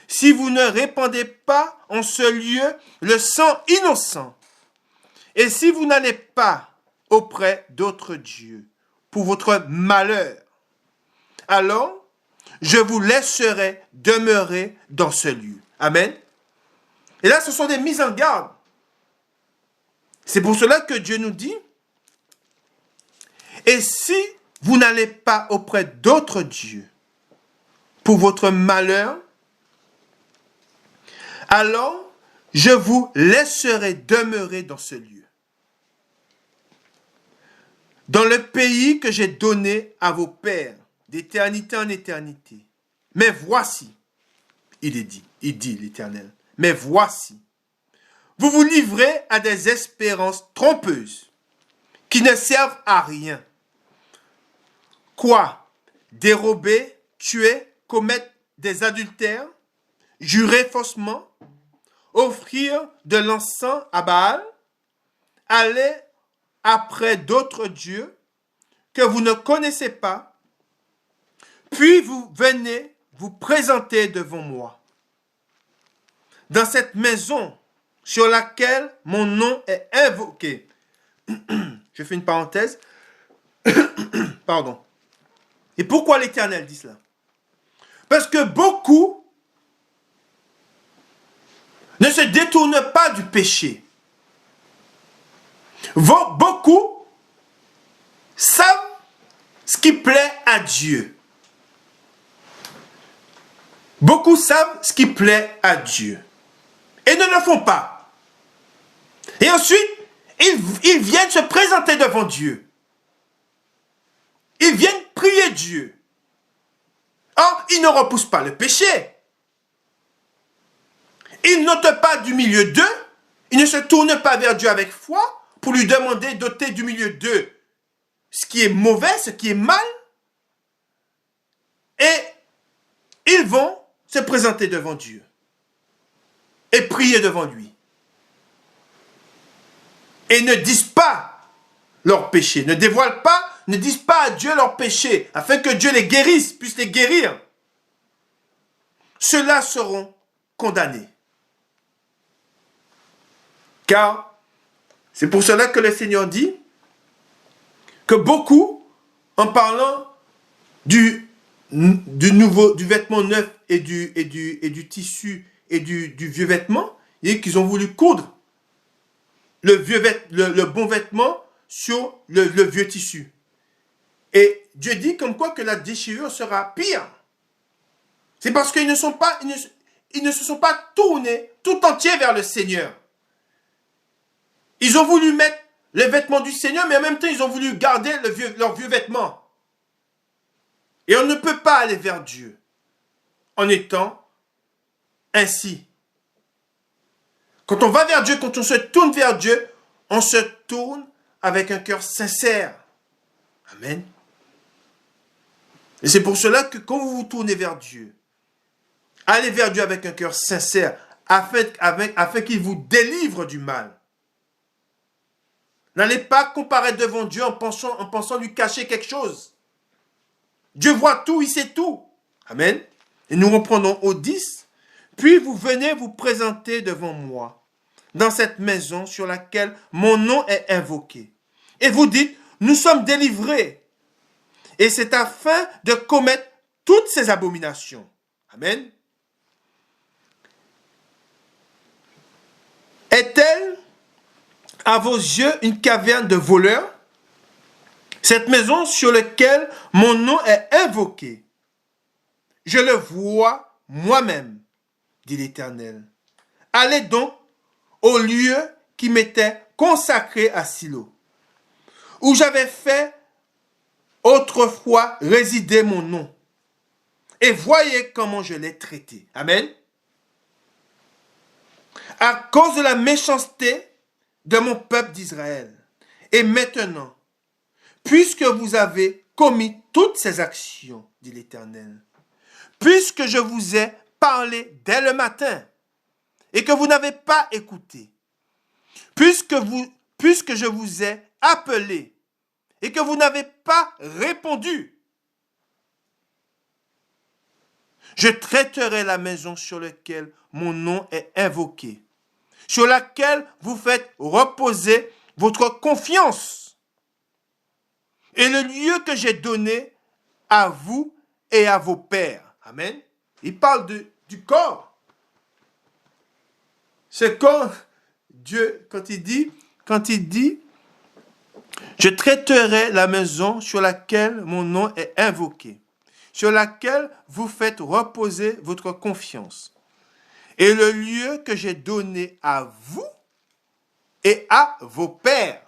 si vous ne répandez pas en ce lieu le sang innocent, et si vous n'allez pas auprès d'autres dieux pour votre malheur, alors je vous laisserai demeurer dans ce lieu. Amen. Et là, ce sont des mises en garde. C'est pour cela que Dieu nous dit, et si vous n'allez pas auprès d'autres dieux pour votre malheur, alors je vous laisserai demeurer dans ce lieu, dans le pays que j'ai donné à vos pères, d'éternité en éternité. Mais voici, il dit l'Éternel, mais voici, vous vous livrez à des espérances trompeuses qui ne servent à rien. Quoi? Dérober, tuer, commettre des adultères, jurer faussement, offrir de l'encens à Baal, aller après d'autres dieux que vous ne connaissez pas, puis vous venez vous présenter devant moi. Dans cette maison sur laquelle mon nom est invoqué. Je fais une parenthèse. Pardon. Et pourquoi l'Éternel dit cela? Parce que beaucoup ne se détournent pas du péché. Beaucoup savent ce qui plaît à Dieu. Beaucoup savent ce qui plaît à Dieu. Et ne le font pas. Et ensuite, ils viennent se présenter devant Dieu. Ils viennent prier Dieu. Or, ils ne repoussent pas le péché. Ils n'ôtent pas du milieu d'eux. Ils ne se tournent pas vers Dieu avec foi pour lui demander d'ôter du milieu d'eux ce qui est mauvais, ce qui est mal. Et ils vont se présenter devant Dieu et prier devant lui. Et ne disent pas leurs péchés, ne dévoilent pas, ne disent pas à Dieu leurs péchés, afin que Dieu les guérisse, puisse les guérir. Ceux-là seront condamnés. Car c'est pour cela que le Seigneur dit que beaucoup, en parlant du vêtement neuf et du tissu et du vieux vêtement, et qu'ils ont voulu coudre le bon vêtement sur le vieux tissu. Et Dieu dit comme quoi que la déchirure sera pire. C'est parce qu'ils ne se sont pas tournés tout entier vers le Seigneur. Ils ont voulu mettre les vêtements du Seigneur, mais en même temps, ils ont voulu garder leurs vieux vêtements. Et on ne peut pas aller vers Dieu en étant ainsi. Quand on va vers Dieu, quand on se tourne vers Dieu, on se tourne avec un cœur sincère. Amen. Et c'est pour cela que quand vous vous tournez vers Dieu, allez vers Dieu avec un cœur sincère, afin qu'il vous délivre du mal. N'allez pas comparaître devant Dieu en pensant lui cacher quelque chose. Dieu voit tout, il sait tout. Amen. Et nous reprenons au 10. Puis vous venez vous présenter devant moi, dans cette maison sur laquelle mon nom est invoqué. Et vous dites, nous sommes délivrés. Et c'est afin de commettre toutes ces abominations. Amen. Est-elle à vos yeux une caverne de voleurs? Cette maison sur laquelle mon nom est invoqué. Je le vois moi-même, dit l'Éternel. Allez donc au lieu qui m'était consacré à Silo, où j'avais fait autrefois résider mon nom. Et voyez comment je l'ai traité. Amen. À cause de la méchanceté de mon peuple d'Israël. Et maintenant, puisque vous avez commis toutes ces actions, dit l'Éternel, puisque je vous ai parlé dès le matin et que vous n'avez pas écouté, puisque je vous ai appelé et que vous n'avez pas répondu, je traiterai la maison sur laquelle mon nom est invoqué, sur laquelle vous faites reposer votre confiance, et le lieu que j'ai donné à vous et à vos pères. Amen. Il parle du corps. Ce corps, Dieu, quand il dit, je traiterai la maison sur laquelle mon nom est invoqué, sur laquelle vous faites reposer votre confiance, et le lieu que j'ai donné à vous et à vos pères.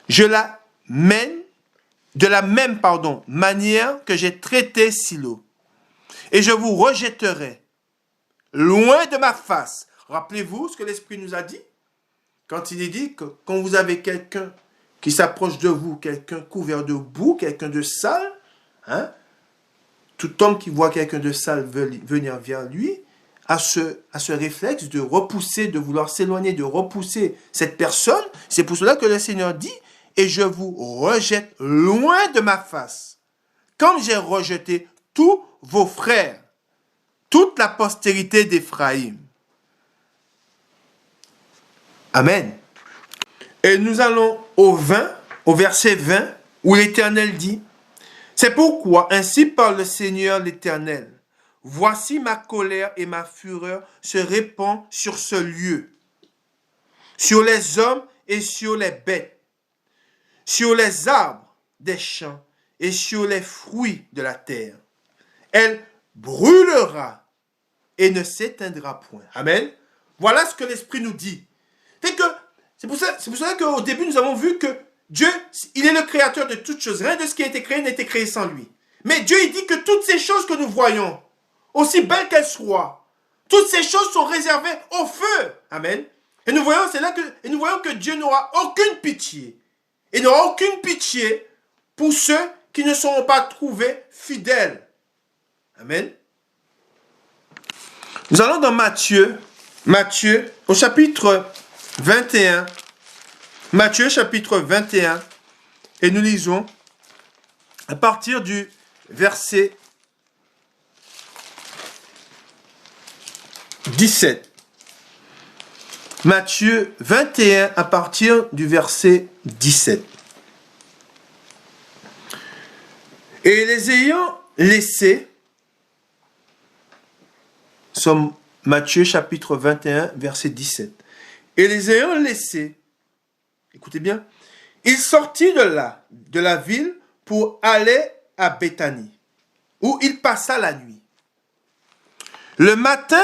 Je la mène de la même manière que j'ai traité Silo. Et je vous rejetterai loin de ma face. Rappelez-vous ce que l'Esprit nous a dit quand il est dit que quand vous avez quelqu'un qui s'approche de vous, quelqu'un couvert de boue, quelqu'un de sale, tout homme qui voit quelqu'un de sale venir vers lui a ce réflexe de repousser, de vouloir s'éloigner, de repousser cette personne. C'est pour cela que le Seigneur dit, et je vous rejette loin de ma face, comme j'ai rejeté tous vos frères toute la postérité d'Éphraïm. Amen. Et nous allons au verset 20, où l'Éternel dit, « C'est pourquoi ainsi parle le Seigneur l'Éternel. Voici ma colère et ma fureur se répandent sur ce lieu, sur les hommes et sur les bêtes, sur les arbres des champs et sur les fruits de la terre. Elle brûlera et ne s'éteindra point. » Amen. Voilà ce que l'Esprit nous dit. C'est pour ça qu'au début, nous avons vu que Dieu, il est le créateur de toutes choses. Rien de ce qui a été créé n'a été créé sans lui. Mais Dieu, il dit que toutes ces choses que nous voyons, aussi belles qu'elles soient, toutes ces choses sont réservées au feu. Amen. Et nous voyons que Dieu n'aura aucune pitié. Il n'aura aucune pitié pour ceux qui ne seront pas trouvés fidèles. Amen. Nous allons dans Matthieu au chapitre 21. Matthieu chapitre 21. Et nous lisons à partir du verset 17. Matthieu 21 à partir du verset 17. Et les ayant laissés, sommes Matthieu chapitre 21 verset 17. Et les ayant laissés, écoutez bien, il sortit de la ville pour aller à Béthanie, où il passa la nuit. Le matin,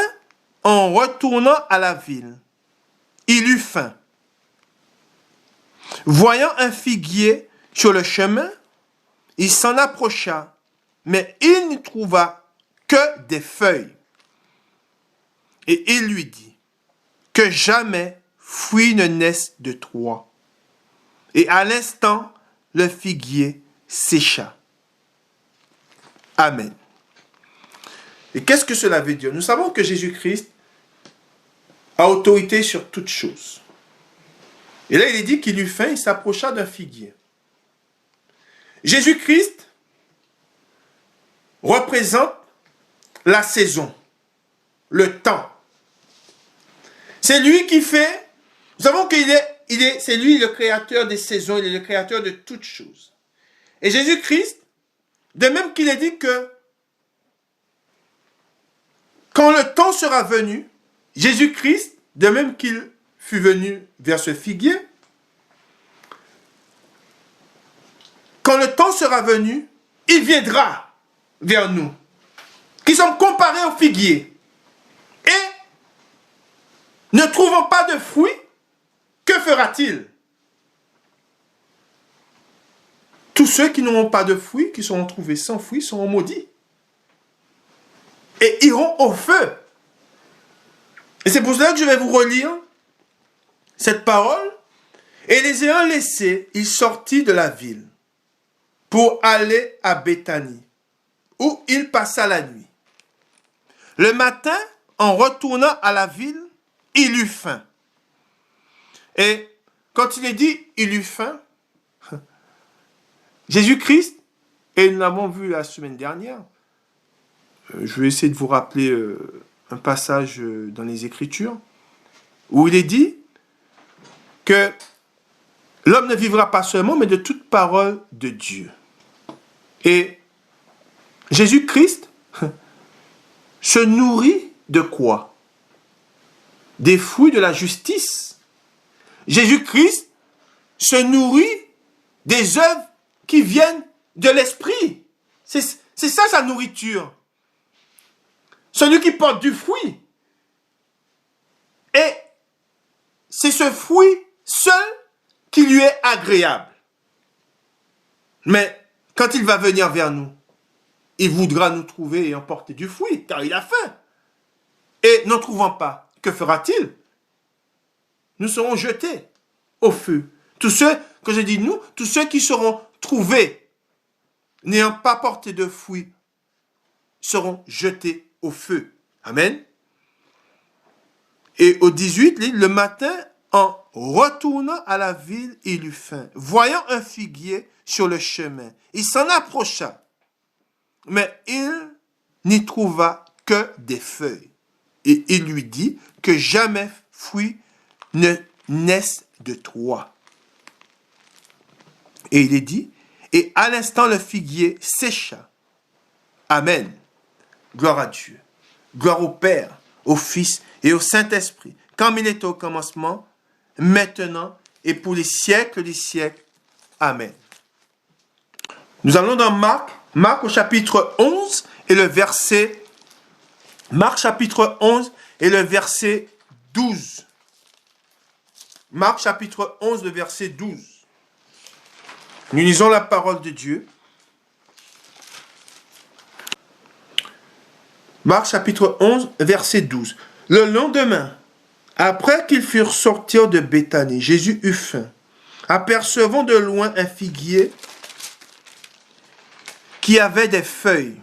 en retournant à la ville, il eut faim. Voyant un figuier sur le chemin, il s'en approcha, mais il n'y trouva que des feuilles. Et il lui dit, que jamais fruit ne naisse de toi. Et à l'instant, le figuier sécha. Amen. Et qu'est-ce que cela veut dire? Nous savons que Jésus-Christ a autorité sur toutes choses. Et là, il est dit qu'il eut faim, il s'approcha d'un figuier. Jésus-Christ représente la saison, le temps. C'est lui qui fait, nous savons c'est lui le créateur des saisons, il est le créateur de toutes choses. Et Jésus-Christ, de même qu'il est dit que quand le temps sera venu, Jésus-Christ, de même qu'il fut venu vers ce figuier, quand le temps sera venu, il viendra vers nous, qui sommes comparés au figuier. Et ne trouvant pas de fruits, que fera-t-il? Tous ceux qui n'auront pas de fruits, qui seront trouvés sans fruits, seront maudits. Et iront au feu. Et c'est pour cela que je vais vous relire cette parole. Et les ayant laissés, il sortit de la ville pour aller à Béthanie, où il passa la nuit. Le matin, en retournant à la ville, il eut faim. Et quand il est dit « il eut faim », Jésus-Christ, et nous l'avons vu la semaine dernière, je vais essayer de vous rappeler un passage dans les Écritures, où il est dit que l'homme ne vivra pas seulement, mais de toute parole de Dieu. Et Jésus-Christ se nourrit de quoi? Des fruits de la justice. Jésus-Christ se nourrit des œuvres qui viennent de l'esprit. C'est ça sa nourriture. Celui qui porte du fruit. Et c'est ce fruit seul qui lui est agréable. Mais quand il va venir vers nous, il voudra nous trouver et emporter du fruit, car il a faim. Et n'en trouvant pas, que fera-t-il? Nous serons jetés au feu. Tous ceux, que je dis nous, tous ceux qui seront trouvés, n'ayant pas porté de fruits, seront jetés au feu. Amen. Et au 18, le matin, en retournant à la ville, il eut faim. Voyant un figuier sur le chemin, il s'en approcha, mais il n'y trouva que des feuilles. Et il lui dit que jamais fruit ne naisse de toi. Et il est dit, et à l'instant le figuier sécha. Amen. Gloire à Dieu. Gloire au Père, au Fils et au Saint-Esprit, comme il était au commencement, maintenant et pour les siècles des siècles. Amen. Nous allons dans Marc au chapitre 11 et le verset Marc chapitre 11 et le verset 12. Marc chapitre 11, le verset 12. Nous lisons la parole de Dieu. Marc chapitre 11, verset 12. Le lendemain, après qu'ils furent sortis de Béthanie, Jésus eut faim. Apercevant de loin un figuier qui avait des feuilles,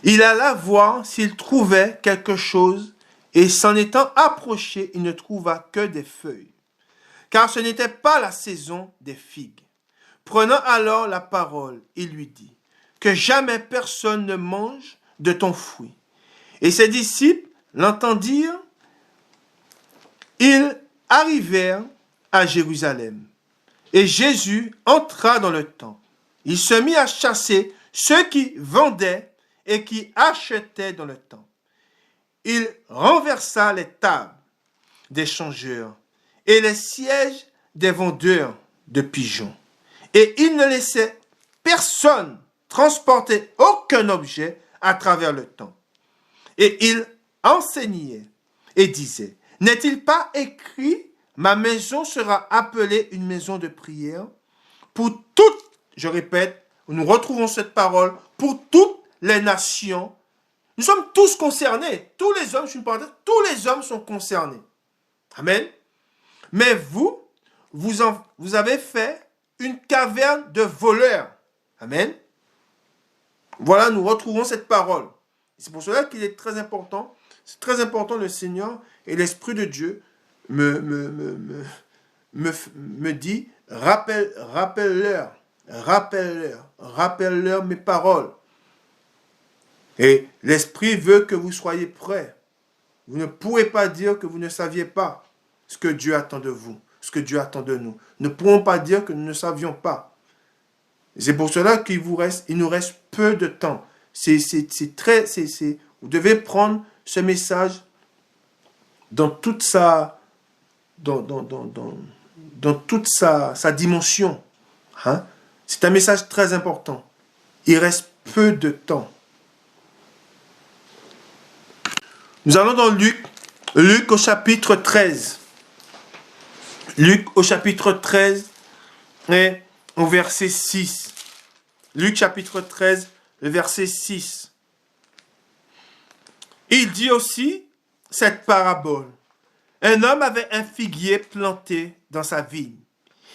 il alla voir s'il trouvait quelque chose, et s'en étant approché, il ne trouva que des feuilles, car ce n'était pas la saison des figues. Prenant alors la parole, il lui dit, que jamais personne ne mange de ton fruit. Et ses disciples l'entendirent. Ils arrivèrent à Jérusalem. Et Jésus entra dans le temple. Il se mit à chasser ceux qui vendaient et qui achetaient dans le temple. Il renversa les tables des changeurs et les sièges des vendeurs de pigeons. Et il ne laissait personne transporter aucun objet à travers le temple. Et il enseignait et disait, n'est-il pas écrit, ma maison sera appelée une maison de prière pour toutes, je répète, nous retrouvons cette parole, pour toutes les nations. Nous sommes tous concernés. Tous les hommes, je suis une parenthèse, tous les hommes sont concernés. Amen. Mais vous avez fait une caverne de voleurs. Amen. Voilà, nous retrouvons cette parole. C'est pour cela qu'il est très important. C'est très important, le Seigneur et l'Esprit de Dieu me dit, rappelle-leur mes paroles. Et l'Esprit veut que vous soyez prêts. Vous ne pouvez pas dire que vous ne saviez pas ce que Dieu attend de vous, ce que Dieu attend de nous. Nous ne pouvons pas dire que nous ne savions pas. C'est pour cela qu'il nous reste peu de temps. Vous devez prendre ce message dans toute sa dimension. Hein? C'est un message très important. Il reste peu de temps. Nous allons dans Luc au chapitre 13. Luc au chapitre 13 et au verset 6. Luc chapitre 13, le verset 6. Il dit aussi cette parabole. Un homme avait un figuier planté dans sa vigne.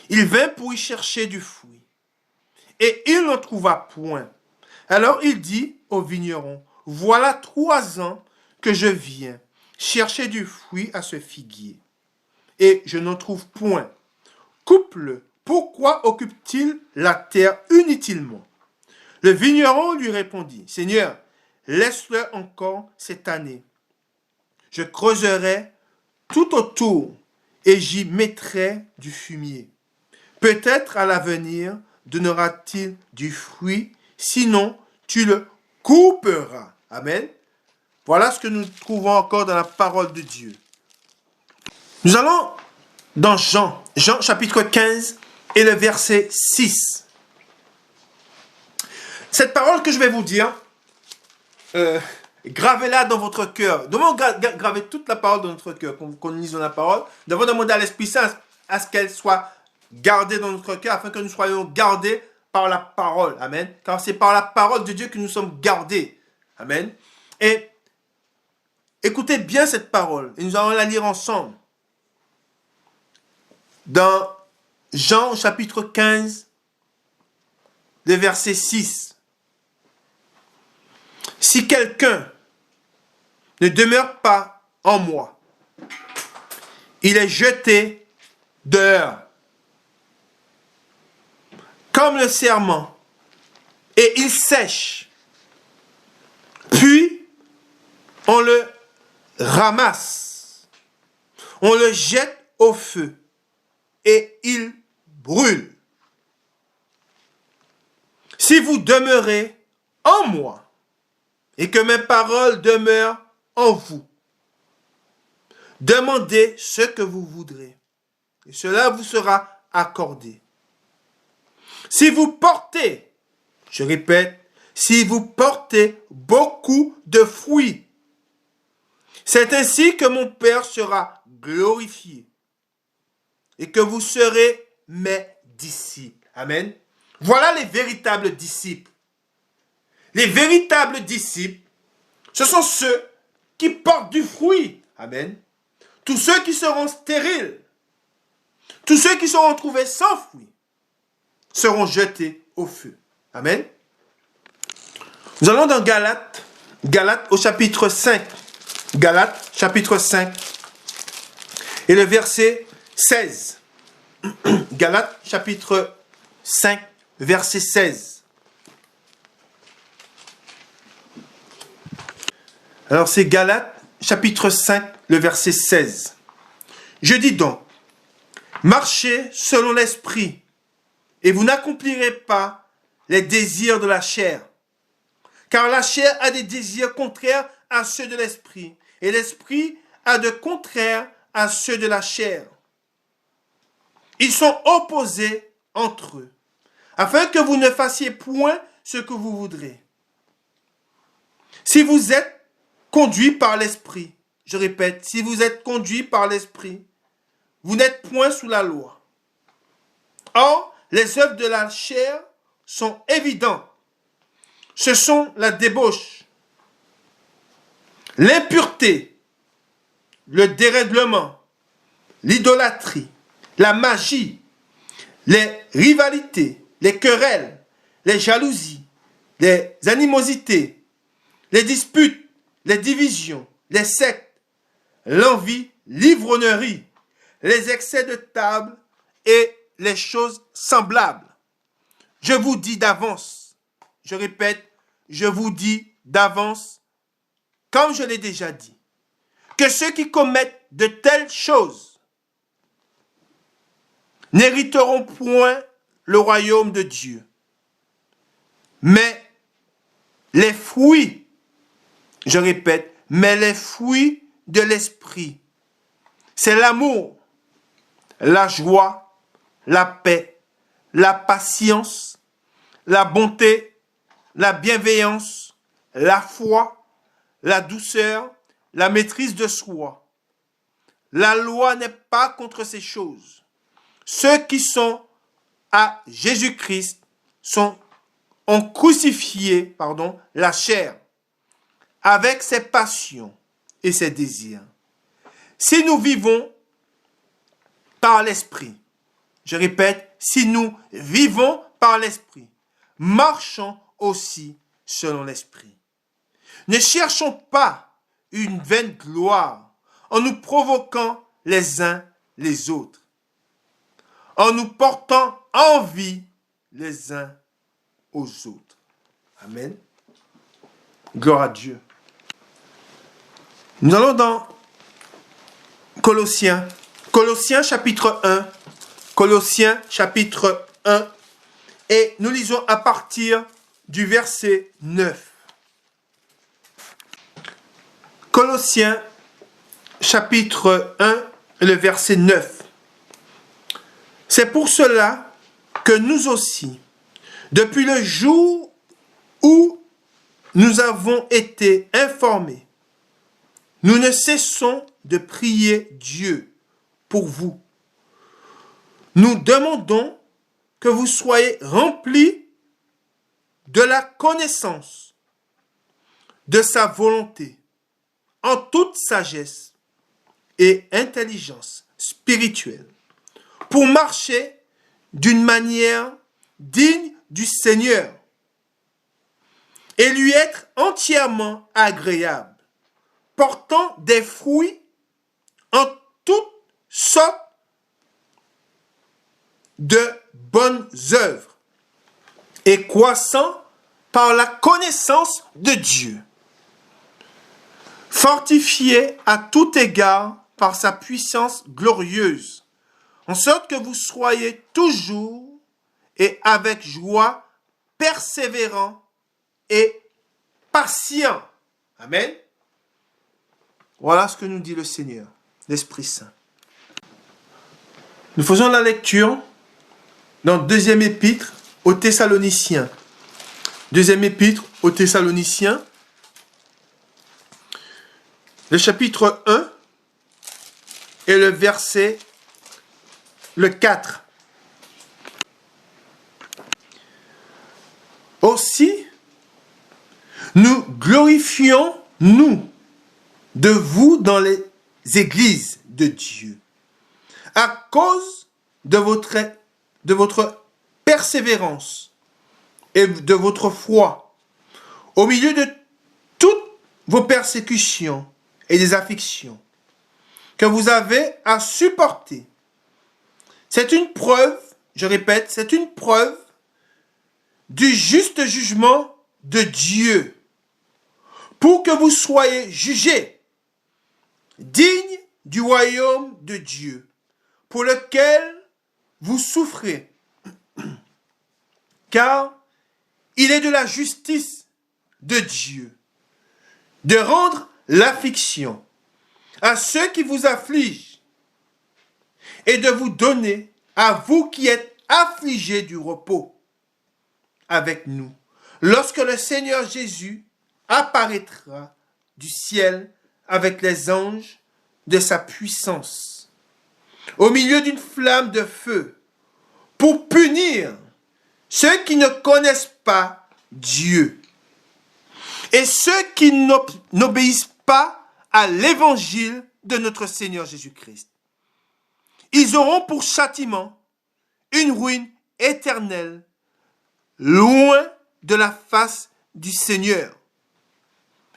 Il vint pour y chercher du fruit. Et il n'en trouva point. Alors il dit au vigneron, voilà 3 ans que je viens chercher du fruit à ce figuier. Et je n'en trouve point. Coupe-le. Pourquoi occupe-t-il la terre inutilement? Le vigneron lui répondit, Seigneur, laisse-le encore cette année. Je creuserai tout autour et j'y mettrai du fumier. Peut-être à l'avenir donnera-t-il du fruit, sinon tu le couperas. Amen. Voilà ce que nous trouvons encore dans la parole de Dieu. Nous allons dans Jean chapitre 15 et le verset 6. Cette parole que je vais vous dire, gravez-la dans votre cœur. Nous devons graver toute la parole dans notre cœur, qu'on lise dans la parole. Nous devons demander à l'Esprit Saint à ce qu'elle soit gardée dans notre cœur, afin que nous soyons gardés par la parole. Amen. Car c'est par la parole de Dieu que nous sommes gardés. Amen. Et écoutez bien cette parole, et nous allons la lire ensemble. Dans Jean chapitre 15, le verset 6. Si quelqu'un ne demeure pas en moi, il est jeté dehors, comme le serment, et il sèche. Puis, on le ramasse, on le jette au feu et il brûle. Si vous demeurez en moi et que mes paroles demeurent en vous, demandez ce que vous voudrez et cela vous sera accordé. Si vous portez, je répète, si vous portez beaucoup de fruits, c'est ainsi que mon Père sera glorifié et que vous serez mes disciples. Amen. Voilà les véritables disciples. Les véritables disciples, ce sont ceux qui portent du fruit. Amen. Tous ceux qui seront stériles, tous ceux qui seront trouvés sans fruit, seront jetés au feu. Amen. Nous allons dans Galates au chapitre 5. Galates, chapitre 5, et le verset 16. Galates, chapitre 5, verset 16. Alors c'est Galates, chapitre 5, le verset 16. Je dis donc, marchez selon l'esprit, et vous n'accomplirez pas les désirs de la chair. Car la chair a des désirs contraires à ceux de l'esprit, et l'esprit a de contraires à ceux de la chair. Ils sont opposés entre eux, afin que vous ne fassiez point ce que vous voudrez. Si vous êtes conduit par l'esprit, je répète, si vous êtes conduit par l'esprit, vous n'êtes point sous la loi. Or, les œuvres de la chair sont évidentes. Ce sont la débauche, l'impureté, le dérèglement, l'idolâtrie, la magie, les rivalités, les querelles, les jalousies, les animosités, les disputes, les divisions, les sectes, l'envie, l'ivrognerie, les excès de table et les choses semblables. Je vous dis d'avance, je répète, je vous dis d'avance, comme je l'ai déjà dit, que ceux qui commettent de telles choses n'hériteront point le royaume de Dieu. Mais les fruits, je répète, mais les fruits de l'esprit, c'est l'amour, la joie, la paix, la patience, la bonté, la bienveillance, la foi, la douceur, la maîtrise de soi. La loi n'est pas contre ces choses. Ceux qui sont à Jésus-Christ ont crucifié la chair avec ses passions et ses désirs. Si nous vivons par l'esprit, je répète, si nous vivons par l'esprit, marchons aussi selon l'esprit. Ne cherchons pas une vaine gloire en nous provoquant les uns les autres, en nous portant envie les uns aux autres. Amen. Gloire à Dieu. Nous allons dans Colossiens. Colossiens chapitre 1. Colossiens chapitre 1. Et nous lisons à partir du verset 9. Colossiens chapitre 1, le verset 9. C'est pour cela que nous aussi, depuis le jour où nous avons été informés, nous ne cessons de prier Dieu pour vous. Nous demandons que vous soyez remplis de la connaissance de sa volonté, en toute sagesse et intelligence spirituelle, pour marcher d'une manière digne du Seigneur et lui être entièrement agréable, portant des fruits en toutes sortes de bonnes œuvres et croissant par la connaissance de Dieu. fortifié à tout égard par sa puissance glorieuse, en sorte que vous soyez toujours et avec joie, persévérants et patients. Amen. Voilà ce que nous dit le Seigneur, l'Esprit Saint. Nous faisons la lecture dans deuxième épître aux Thessaloniciens. Deuxième épître aux Thessaloniciens, le chapitre 1 et le verset le 4. Aussi, nous glorifions, nous, de vous dans les églises de Dieu, à cause de votre persévérance et de votre foi, au milieu de toutes vos persécutions et des afflictions que vous avez à supporter. C'est une preuve, je répète, c'est une preuve du juste jugement de Dieu, pour que vous soyez jugés dignes du royaume de Dieu, pour lequel vous souffrez, car il est de la justice de Dieu de rendre l'affliction à ceux qui vous affligent et de vous donner, à vous qui êtes affligés, du repos avec nous, lorsque le Seigneur Jésus apparaîtra du ciel avec les anges de sa puissance, au milieu d'une flamme de feu, pour punir ceux qui ne connaissent pas Dieu et ceux qui n'obéissent pas à l'évangile de notre Seigneur Jésus-Christ. Ils auront pour châtiment une ruine éternelle, loin de la face du Seigneur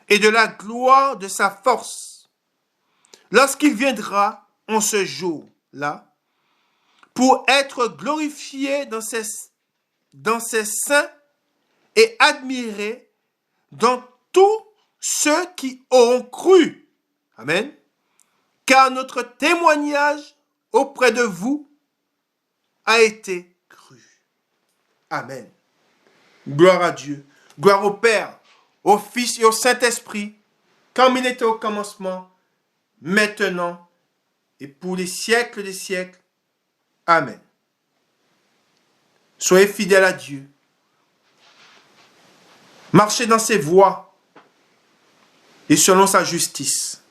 et de la gloire de sa force, lorsqu'il viendra en ce jour-là, pour être glorifié dans ses saints et admiré dans tous ceux qui auront cru. Amen. Car notre témoignage auprès de vous a été cru. Amen. Gloire à Dieu. Gloire au Père, au Fils et au Saint-Esprit, comme il était au commencement, maintenant et pour les siècles des siècles. Amen. Soyez fidèles à Dieu. Marchez dans ses voies et selon sa justice.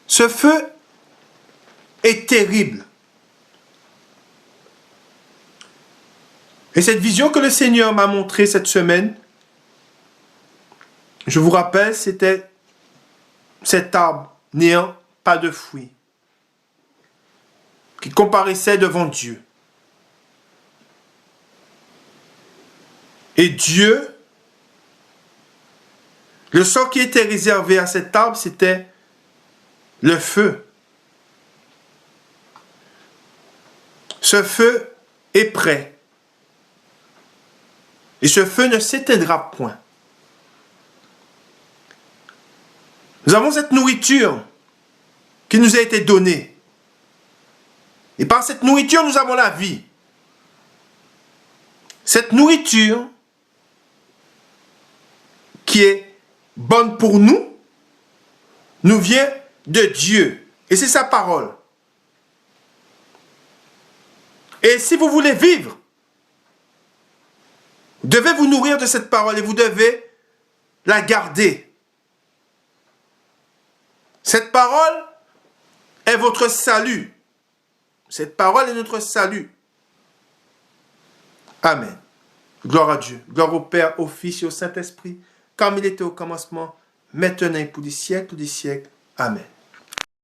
Ce feu est terrible. Et cette vision que le Seigneur m'a montrée cette semaine, je vous rappelle, c'était cet arbre n'ayant pas de fruits, qui comparaissait devant Dieu. Et Dieu, le sort qui était réservé à cet arbre, c'était le feu. Ce feu est prêt. Et ce feu ne s'éteindra point. Nous avons cette nourriture qui nous a été donnée. Et par cette nourriture, nous avons la vie. Cette nourriture qui est bonne pour nous, nous vient de Dieu. Et c'est sa parole. Et si vous voulez vivre, vous devez vous nourrir de cette parole et vous devez la garder. Cette parole est votre salut. Cette parole est notre salut. Amen. Gloire à Dieu. Gloire au Père, au Fils et au Saint-Esprit, comme il était au commencement, maintenant et pour des siècles. Amen.